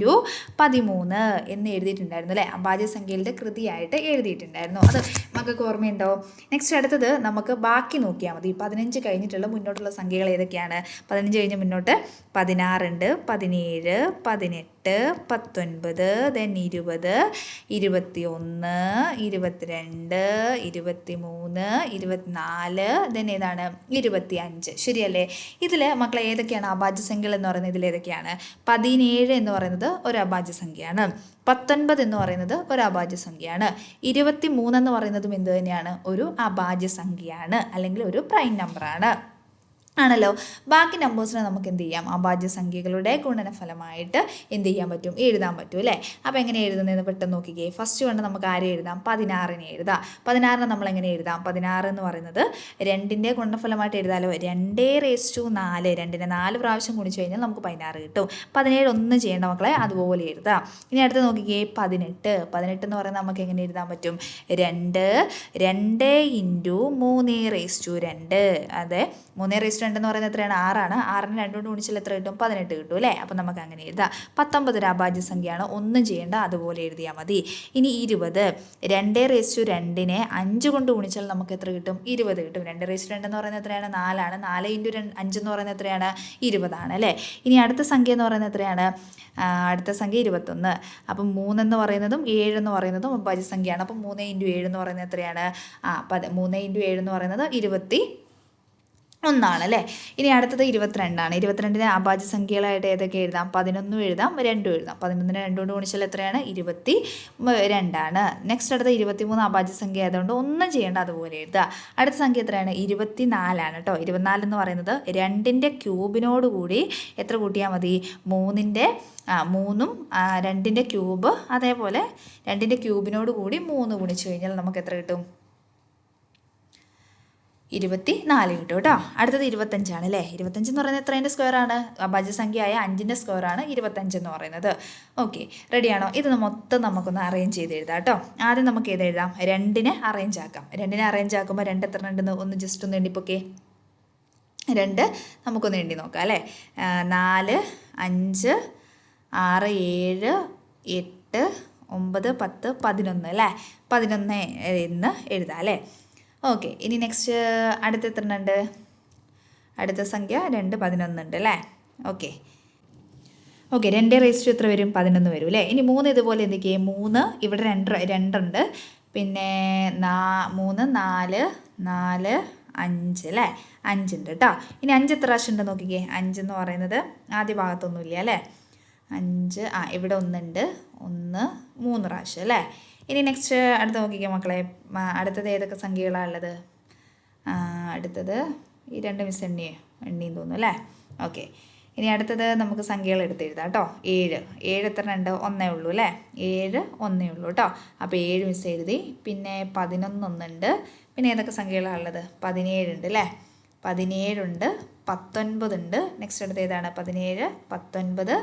× 13 എന്ന് എഴുതിയിട്ടുണ്ടായിരുന്നു അല്ലേ. അഭാജ്യ സംഖ്യകളുടെ കൃതിയായിട്ട് എഴുതിയിട്ടുണ്ടായിരുന്നു. അത് മക്കൾക്ക് ഓർമ്മയുണ്ടോ? നെക്സ്റ്റ് അടുത്തത് നമുക്ക് ബാക്കി നോക്കിയാൽ മതി. 15 കഴിഞ്ഞിട്ടുള്ള മുന്നോട്ടുള്ള സംഖ്യകൾ ഏതൊക്കെയാണ്? 15 കഴിഞ്ഞ് മുന്നോട്ട് 16 ഉണ്ട്, 17, 18, 19, ദെൻ 20, 21, 22, 23, 24, ദെൻ ഏതാണ്? 25. ശരിയല്ലേ? ഇതിൽ മക്കളെ ഏതൊക്കെയാണ് അഭാജ്യ സംഖ്യകൾ എന്ന് പറയുന്നത്? ഇതിൽ ഏതൊക്കെയാണ്? 17 എന്ന് പറയുന്നത് ഒരു അഭാജ്യ സംഖ്യയാണ്. 19 എന്ന് പറയുന്നത് ഒരു അഭാജ്യ സംഖ്യയാണ്. 23 എന്ന് പറയുന്നതും എന്ത് തന്നെയാണ്? ഒരു അഭാജ്യ സംഖ്യയാണ്, അല്ലെങ്കിൽ ഒരു പ്രൈം നമ്പറാണ്. ആണല്ലോ. ബാക്കി നമ്പേഴ്സിനെ നമുക്ക് എന്ത് ചെയ്യാം? അഭാജ്യ സംഖ്യകളുടെ ഗുണനഫലമായിട്ട് എന്ത് ചെയ്യാൻ പറ്റും? എഴുതാൻ പറ്റും അല്ലേ. അപ്പോൾ എങ്ങനെ എഴുതുന്നതെന്ന് പെട്ടെന്ന് നോക്കിക്കേ. ഫസ്റ്റ് കൊണ്ട് നമുക്ക് ആരെ എഴുതാം? 16നെ എഴുതാം. 16നെ നമ്മൾ എങ്ങനെ എഴുതാം? 16 എന്ന് പറയുന്നത് 2ൻ്റെ ഗുണനഫലമായിട്ട് എഴുതാമല്ലോ. 2^4. 2നെ 4 പ്രാവശ്യം ഗുണിച്ചു കഴിഞ്ഞാൽ നമുക്ക് 16 കിട്ടും. 17 ഒന്നും ചെയ്യേണ്ട മക്കളെ, അതുപോലെ എഴുതാം. ഇനി അടുത്ത് നോക്കിക്കേ 18. 18 എന്ന് പറയുന്നത് നമുക്ക് എങ്ങനെ എഴുതാൻ പറ്റും? 2 × 3^2. അതെ, 3^2 എന്ന് പറയുന്നത് എത്രയാണ്? 6ആണ്. 6നെ 2 കൊണ്ട് ഗുണിച്ചാൽ എത്ര കിട്ടും? 18 കിട്ടും അല്ലേ. അപ്പം നമുക്ക് അങ്ങനെ എഴുതാം. 19 ഒരു അഭാജ്യ സംഖ്യയാണ്. ഒന്നും ചെയ്യേണ്ട, അതുപോലെ എഴുതിയാൽ മതി. ഇനി 20. 2^2നെ 5 കൊണ്ട് ഗുണിച്ചാൽ നമുക്ക് എത്ര കിട്ടും? 20 കിട്ടും. 2^2 എന്ന് പറയുന്നത് എത്രയാണ്? 4ആണ്. 4 × 5 എന്ന് പറയുന്നത് എത്രയാണ്? 20 ആണ് അല്ലേ. ഇനി അടുത്ത സംഖ്യ എന്ന് പറയുന്നത് എത്രയാണ്? അടുത്ത സംഖ്യ 21. അപ്പം 3 എന്ന് പറയുന്നതും 7 എന്ന് പറയുന്നതും അഭാജ്യ സംഖ്യയാണ്. അപ്പം 3 × 7 എന്ന് പറയുന്നത് എത്രയാണ്? 3 × 7 എന്ന് പറയുന്നത് 21 അല്ലേ. ഇനി അടുത്തത് 22ആണ്. 22നെ അഭാജ്യ സംഖ്യകളായിട്ട് ഏതൊക്കെ എഴുതാം? 11 എഴുതാം, 2 എഴുതാം. 11നെ 2 കൊണ്ട് ഗുണിച്ചാൽ എത്രയാണ്? 22 ആണ്. നെക്സ്റ്റ് അടുത്ത 23 അഭാജ്യ സംഖ്യ ആയതുകൊണ്ട് ഒന്നും ചെയ്യേണ്ട, അതുപോലെ എഴുതുക. അടുത്ത സംഖ്യ എത്രയാണ്? 24 കേട്ടോ. 24 എന്ന് പറയുന്നത് 2ൻ്റെ ക്യൂബിനോട് കൂടി എത്ര കൂട്ടിയാൽ മതി? 3ൻ്റെ 3ഉം 2ൻ്റെ ക്യൂബ്, അതേപോലെ 2ൻ്റെ ക്യൂബിനോട് കൂടി 3 ഗുണിച്ചു കഴിഞ്ഞാൽ നമുക്ക് എത്ര കിട്ടും? 24 കിട്ടും കേട്ടോ. അടുത്തത് 25 അല്ലേ. 25 എന്ന് പറയുന്നത് എത്രേൻ്റെ സ്ക്വയർ ആണ്? അഭാജ്യ സംഖ്യയായ 5ൻ്റെ സ്ക്വയർ ആണ് 25 എന്ന് പറയുന്നത്. ഓക്കെ, റെഡിയാണോ? ഇത് മൊത്തം നമുക്കൊന്ന് അറേഞ്ച് ചെയ്ത് എഴുതാം കേട്ടോ. ആദ്യം നമുക്ക് ഏത് എഴുതാം? 2നെ അറേഞ്ച് ആക്കാം. 2നെ അറേഞ്ച് ആക്കുമ്പോൾ 2 എത്ര ഉണ്ടെന്ന് ഒന്ന് ജസ്റ്റ് ഒന്ന് എണ്ണിപ്പോക്കേ. 2 നമുക്കൊന്ന് എണ്ണി നോക്കാം അല്ലേ. 4, 5, 6, 7, 8, 9, 10, 11 അല്ലേ. 11 എന്ന് എഴുതാം അല്ലേ. ഓക്കെ, ഇനി നെക്സ്റ്റ് അടുത്ത എത്ര ഉണ്ട്? അടുത്ത സംഖ്യ 2, 11 ഉണ്ട് അല്ലേ. ഓക്കെ, 2^2 എത്ര വരും? 11 വരും അല്ലേ. ഇനി 3 ഇതുപോലെ എന്തൊക്കെയാണ്? 3 ഇവിടെ 2 ഉണ്ട്. പിന്നെ 3, 4, 4, 5 അല്ലേ. 5 ഉണ്ട് കേട്ടോ. ഇനി 5 എത്ര പ്രാവശ്യം ഉണ്ട് നോക്കിക്കേ. 5 എന്ന് പറയുന്നത് ആദ്യ ഭാഗത്തൊന്നുമില്ല അല്ലേ. 5 ഇവിടെ 1 ഉണ്ട്. 1 3 പ്രാവശ്യം അല്ലേ. ഇനി നെക്സ്റ്റ് അടുത്ത് നോക്കിക്കാം മക്കളെ. അടുത്തത് ഏതൊക്കെ സംഖ്യകളാണ് ഉള്ളത്? അടുത്തത് ഈ 2 മിസ് എണ്ണിയും തോന്നുന്നു അല്ലേ. ഓക്കെ, ഇനി അടുത്തത് നമുക്ക് സംഖ്യകൾ എടുത്ത് എഴുതാം കേട്ടോ. 7 എത്ര ഉണ്ട്? 1 ഉള്ളൂ അല്ലേ. 7 1 ഉള്ളൂ കേട്ടോ. അപ്പോൾ 7 മിസ് എഴുതി. പിന്നെ 11 ഒന്നുണ്ട്. പിന്നെ ഏതൊക്കെ സംഖ്യകളാണ് ഉള്ളത്? 17 ഉണ്ട് അല്ലേ. 17 ഉണ്ട്, 19 ഉണ്ട്. നെക്സ്റ്റ് അടുത്ത് ഏതാണ്? 17, 19,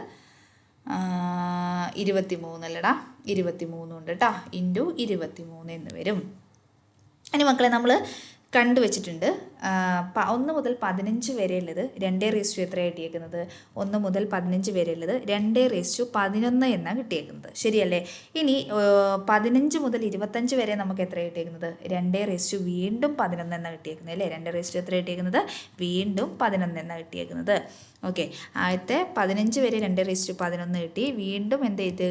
23 അല്ലടാ, 23 ഉണ്ട് കേട്ടോ. ഇൻറ്റു 23 എന്ന് വരും. ഇനി മക്കളെ നമ്മൾ കണ്ടുവച്ചിട്ടുണ്ട് 1 മുതൽ 15 വരെയുള്ളത് 2 എത്രയാണ് കിട്ടിയേക്കുന്നത്? 1 മുതൽ 15 വരെയുള്ളത് 2:11 എന്നാണ് കിട്ടിയേക്കുന്നത്. ശരിയല്ലേ? ഇനി 15 മുതൽ 25 വരെ നമുക്ക് എത്ര കിട്ടിയേക്കുന്നത്? 2 വീണ്ടും 11 എന്നാണ് കിട്ടിയേക്കുന്നത് അല്ലേ? 2 എത്ര കിട്ടിയേക്കുന്നത്? വീണ്ടും 11 എന്നാണ് കിട്ടിയേക്കുന്നത്. ഓക്കെ, ആദ്യത്തെ 15 വരെ 2:11 കിട്ടി. വീണ്ടും എന്ത് ചെയ്ത്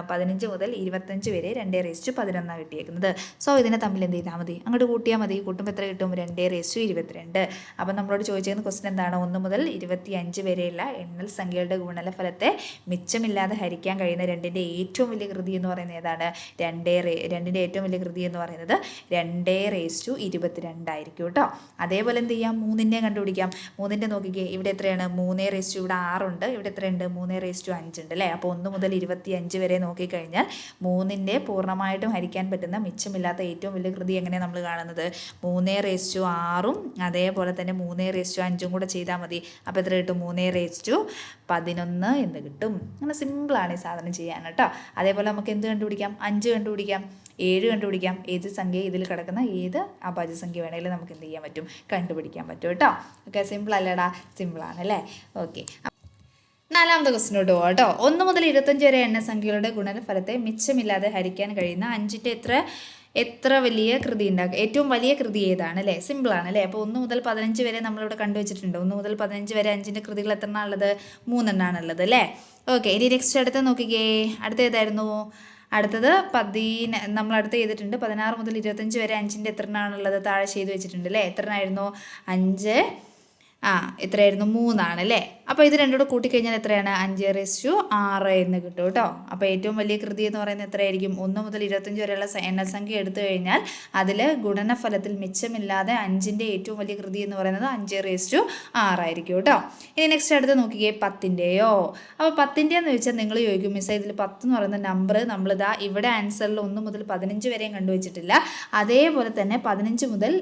15 മുതൽ 25 വരെ 2:11 കിട്ടിയേക്കുന്നത്. സോ ഇതിനെ തമ്മിൽ എന്ത് ചെയ്താൽ മതി? അങ്ങോട്ട് കൂട്ടിയാൽ മതി. കൂട്ടുമ്പോൾ എത്ര കിട്ടും? 2:22. അപ്പം നമ്മളോട് ചോദിച്ചിരുന്ന ക്വസ്റ്റൻ എന്താണ്? 1 മുതൽ 25 വരെയുള്ള എണ്ണൽ സംഖ്യകളുടെ ഗുണനഫലത്തെ മിച്ചമില്ലാതെ ഹരിക്കാൻ കഴിയുന്ന 2ൻ്റെ ഏറ്റവും വലിയ കൃതി എന്ന് പറയുന്നത് ഏതാണ്? 2ൻ്റെ ഏറ്റവും വലിയ കൃതി എന്ന് പറയുന്നത് 2:22 ആയിരിക്കും കേട്ടോ. അതേപോലെ എന്ത് ചെയ്യാം? 3ൻ്റെ കണ്ടുപിടിക്കാം. 3ൻ്റെ നോക്കിക്കേ, ഇവിടെ എത്രയാണ്? 3 ഇവിടെ 6 ഉണ്ട്, ഇവിടെ എത്രയുണ്ട്? 3:5 ഉണ്ട് അല്ലേ? അപ്പോൾ 1 മുതൽ 25 വരെ നോക്കിക്കഴിഞ്ഞാൽ 3ൻ്റെ പൂർണ്ണമായിട്ടും ഹരിക്കാൻ പറ്റുന്ന മിച്ചമില്ലാത്ത ഏറ്റവും വലിയ കൃതി എങ്ങനെയാണ് നമ്മൾ കാണുന്നത്? 3:6 അതേപോലെ തന്നെ 3:5 കൂടെ ചെയ്താൽ മതി. അപ്പോൾ എത്ര കിട്ടും? 3:11 എന്ന് കിട്ടും. അങ്ങനെ സിമ്പിളാണ് ഈ സാധനം ചെയ്യാൻ കേട്ടോ. അതേപോലെ നമുക്ക് എന്ത് കണ്ടുപിടിക്കാം? 5 കണ്ടുപിടിക്കാം, 7 കണ്ടുപിടിക്കാം. ഏത് സംഖ്യ ഇതിൽ കിടക്കുന്ന ഏത് അഭാജ്യ സംഖ്യ വേണമെങ്കിലും നമുക്ക് എന്ത് ചെയ്യാൻ പറ്റും? കണ്ടുപിടിക്കാൻ പറ്റും കേട്ടോ. ഓക്കെ, സിമ്പിൾ അല്ലേടാ? സിമ്പിളാണ് അല്ലേ? ഓക്കെ, 4ാമത്തെ ക്വസ്റ്റിനോട്ട് പോകാം കേട്ടോ. 1 മുതൽ 25 വരെ എണ്ണസംഖ്യകളുടെ ഗുണനഫലത്തെ മിച്ചമില്ലാതെ ഹരിക്കാൻ കഴിയുന്ന 5ൻ്റെ എത്ര വലിയ കൃതി ഉണ്ടാക്കുക? ഏറ്റവും വലിയ കൃതി ഏതാണ് അല്ലേ? സിമ്പിളാണ് അല്ലേ? അപ്പോൾ 1 മുതൽ 15 വരെ നമ്മളിവിടെ കണ്ടുവച്ചിട്ടുണ്ട്. 1 മുതൽ 15 വരെ 5ൻ്റെ കൃതികൾ എത്ര എണ്ണാണുള്ളത്? 3 എണ്ണാണുള്ളത് അല്ലേ? ഓക്കെ, ഇനി നെക്സ്റ്റ് അടുത്ത് നോക്കിക്കേ. അടുത്ത ഏതായിരുന്നു? അടുത്തത് നമ്മളടുത്ത് ചെയ്തിട്ടുണ്ട്. 16 മുതൽ 25 വരെ 5ൻ്റെ എത്ര എണ്ണാണുള്ളത്? താഴെ ചെയ്ത് വെച്ചിട്ടുണ്ട് അല്ലേ? എത്ര എണ്ണമായിരുന്നു? 5 എത്രയായിരുന്നു? 3 അല്ലേ? അപ്പോൾ ഇത് രണ്ടും കൂടെ കൂട്ടിക്കഴിഞ്ഞാൽ എത്രയാണ്? 5:6 എന്ന് കിട്ടും കേട്ടോ. അപ്പോൾ ഏറ്റവും വലിയ കൃതി എന്ന് പറയുന്നത് എത്രയായിരിക്കും? 1 മുതൽ 25 വരെയുള്ള എണ്ണസംഖ്യ എടുത്തു കഴിഞ്ഞാൽ അതിൽ ഗുണനഫലത്തിൽ മിച്ചമില്ലാതെ 5ൻ്റെ ഏറ്റവും വലിയ കൃതി എന്ന് പറയുന്നത് 5:6 ആയിരിക്കും കേട്ടോ. ഇനി നെക്സ്റ്റ് അടുത്ത് നോക്കിക്കേ, 10ൻ്റെയോ. അപ്പോൾ 10ൻ്റെ എന്ന് വെച്ചാൽ നിങ്ങൾ ചോദിക്കും, മിസ്സേ ഇതിൽ 10 എന്ന് പറയുന്ന നമ്പർ നമ്മളിതാ ഇവിടെ ആൻസറിൽ 1 മുതൽ 15 വരെയും കണ്ടുവച്ചിട്ടില്ല. അതേപോലെ തന്നെ 15 മുതൽ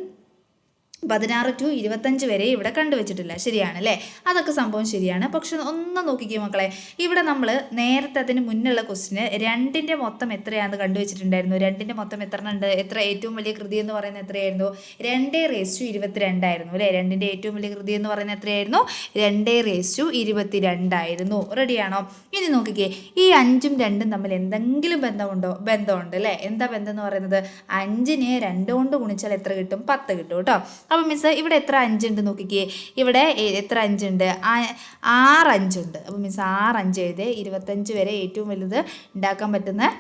16 to 25 വരെ ഇവിടെ കണ്ടുവച്ചിട്ടില്ല. ശരിയാണല്ലേ? അതൊക്കെ സംഭവം ശരിയാണ്. പക്ഷെ ഒന്ന് നോക്കിക്കേ മക്കളെ, ഇവിടെ നമ്മൾ നേരത്തെ അതിന് മുന്നുള്ള ക്വസ്റ്റിന് 2ൻ്റെ മൊത്തം എത്രയാണെന്ന് കണ്ടുവച്ചിട്ടുണ്ടായിരുന്നു. 2ൻ്റെ മൊത്തം എത്ര ഉണ്ട്? എത്ര ഏറ്റവും വലിയ കൃതി എന്ന് പറയുന്നത് എത്രയായിരുന്നു? 2:22 ആയിരുന്നു അല്ലേ? 2ൻ്റെ ഏറ്റവും വലിയ കൃതി എന്ന് പറയുന്നത് എത്രയായിരുന്നു? 2:22 ആയിരുന്നു. റെഡിയാണോ? ഇനി നോക്കിക്കേ, ഈ 5ഉം 2ഉം തമ്മിൽ എന്തെങ്കിലും ബന്ധമുണ്ട് അല്ലേ? എന്താ ബന്ധം എന്ന് പറയുന്നത്? 5നെ 2 കൊണ്ട് ഗുണിച്ചാൽ എത്ര കിട്ടും? 10 കിട്ടും കേട്ടോ. അപ്പോൾ മിസ് ഇവിടെ എത്ര 5 ഉണ്ട് നോക്കിക്കേ. ഇവിടെ എത്ര 5 ഉണ്ട്? 6 5 ഉണ്ട്. അപ്പോൾ മിസ് 6 5 എഴുതി. 25 വരെ ഏറ്റവും വലുത് ഉണ്ടാക്കാൻ പറ്റുന്ന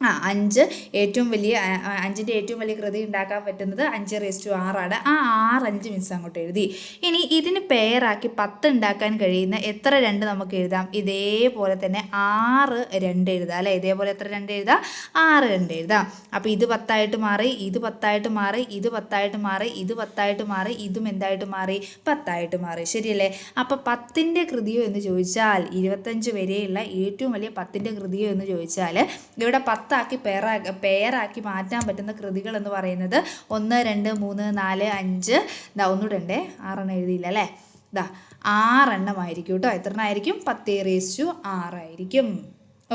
5 ഏറ്റവും വലിയ 5ൻ്റെ ഏറ്റവും വലിയ കൃതി ഉണ്ടാക്കാൻ പറ്റുന്നത് 5:6 ആണ്. ആ 6 5 മിസ് അങ്ങോട്ട് എഴുതി. ഇനി ഇതിന് പെയറാക്കി 10 ഉണ്ടാക്കാൻ കഴിയുന്ന എത്ര 2 നമുക്ക് എഴുതാം? ഇതേപോലെ തന്നെ 6 2 എഴുതാം അല്ലേ? ഇതേപോലെ എത്ര 2 എഴുതാം? 6 2 എഴുതാം. അപ്പോൾ ഇത് 10 മാറി, ഇത് 10 മാറി, ഇത് 10 മാറി, ഇത് 10 മാറി, ഇതും എന്തായിട്ട് മാറി? 10 മാറി. ശരിയല്ലേ? അപ്പോൾ 10ൻ്റെ കൃതിയോ എന്ന് ചോദിച്ചാൽ 25 വരെയുള്ള ഏറ്റവും വലിയ 10ൻ്റെ കൃതിയോ എന്ന് ചോദിച്ചാൽ ഇവിടെ 10 പെയറാക്കി മാറ്റാൻ പറ്റുന്ന കൃതികൾ എന്ന് പറയുന്നത് 1 2 3 4 5 ഒന്നുകൂടെ ഉണ്ടേ, 6 എഴുതിയില്ല അല്ലേ? 6 എണ്ണമായിരിക്കും കേട്ടോ. എത്ര എണ്ണമായിരിക്കും? 10:6 ആയിരിക്കും.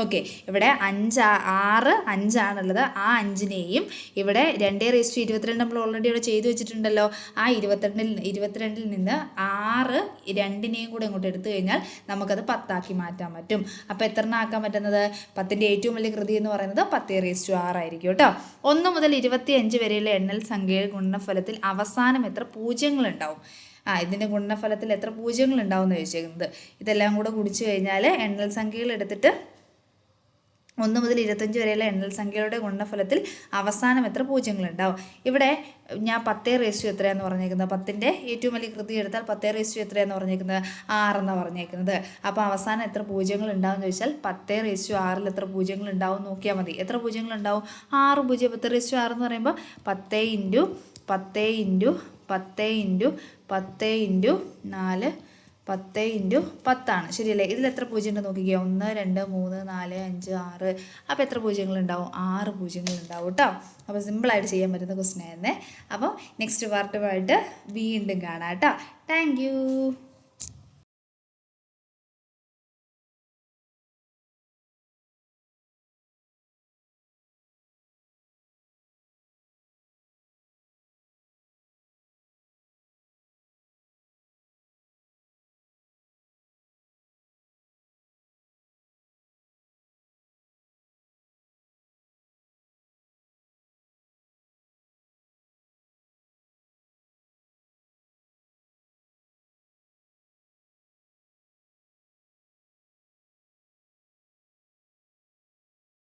ഓക്കെ, ഇവിടെ 6 5ആണുള്ളത്. ആ 5നെയും ഇവിടെ 2:22 നമ്മൾ ഓൾറെഡി ഇവിടെ ചെയ്തു വെച്ചിട്ടുണ്ടല്ലോ. ആ 22 നിന്ന് 6 2നെയും കൂടെ ഇങ്ങോട്ട് എടുത്തു കഴിഞ്ഞാൽ നമുക്കത് 10 മാറ്റാൻ പറ്റും. അപ്പോൾ എത്ര എണ്ണം ആക്കാൻ പറ്റുന്നത്? 10ൻ്റെ ഏറ്റവും വലിയ കൃതി എന്ന് പറയുന്നത് 10:6 ആയിരിക്കും കേട്ടോ. 1 മുതൽ 25 വരെയുള്ള എണ്ണൽ സംഖ്യയുടെ ഗുണനഫലത്തിൽ അവസാനം എത്ര പൂജ്യങ്ങളുണ്ടാവും? ഇതിൻ്റെ ഗുണനഫലത്തിൽ എത്ര പൂജ്യങ്ങളുണ്ടാവും എന്ന് ചോദിച്ചേക്കുന്നത്. ഇതെല്ലാം കൂടെ കുടിച്ചു കഴിഞ്ഞാൽ എണ്ണൽ സംഖ്യകൾ എടുത്തിട്ട് 1 മുതൽ 25 വരെയുള്ള എണ്ണൽ സംഖ്യകളുടെ ഗുണനഫലത്തിൽ അവസാനം എത്ര പൂജ്യങ്ങളുണ്ടാവും? ഇവിടെ ഞാൻ 10 എത്രയാണെന്ന് പറഞ്ഞേക്കുന്നത്? 10ൻ്റെ ഏറ്റവും വലിയ കൃതി എടുത്താൽ 10 എത്രയാണെന്ന് പറഞ്ഞേക്കുന്നത്? 6 എന്നാണ് പറഞ്ഞേക്കുന്നത്. അപ്പോൾ അവസാനം എത്ര പൂജ്യങ്ങൾ ഉണ്ടാവും എന്ന് ചോദിച്ചാൽ 10:6 എത്ര പൂജ്യങ്ങൾ ഉണ്ടാവും നോക്കിയാൽ മതി. എത്ര പൂജ്യങ്ങളുണ്ടാവും? 6 പൂജ്യം. 10:6 എന്ന് പറയുമ്പോൾ 10 × 10 × 10 × 10 × 4 10 ഇൻറ്റു 10 ശരിയല്ലേ? ഇതിൽ എത്ര പൂജ്യം ഉണ്ട് നോക്കിക്കുക. 1 2 3 4 5 6. അപ്പോൾ എത്ര പൂജ്യങ്ങളുണ്ടാവും? 6 പൂജ്യങ്ങളുണ്ടാവും കേട്ടോ. അപ്പോൾ സിമ്പിളായിട്ട് ചെയ്യാൻ പറ്റുന്ന ക്വസ്റ്റ്യൻ ആയിരുന്നേ. അപ്പോൾ നെക്സ്റ്റ് പാർട്ടുമായിട്ട് വീണ്ടും കാണാം കേട്ടോ. Thank you.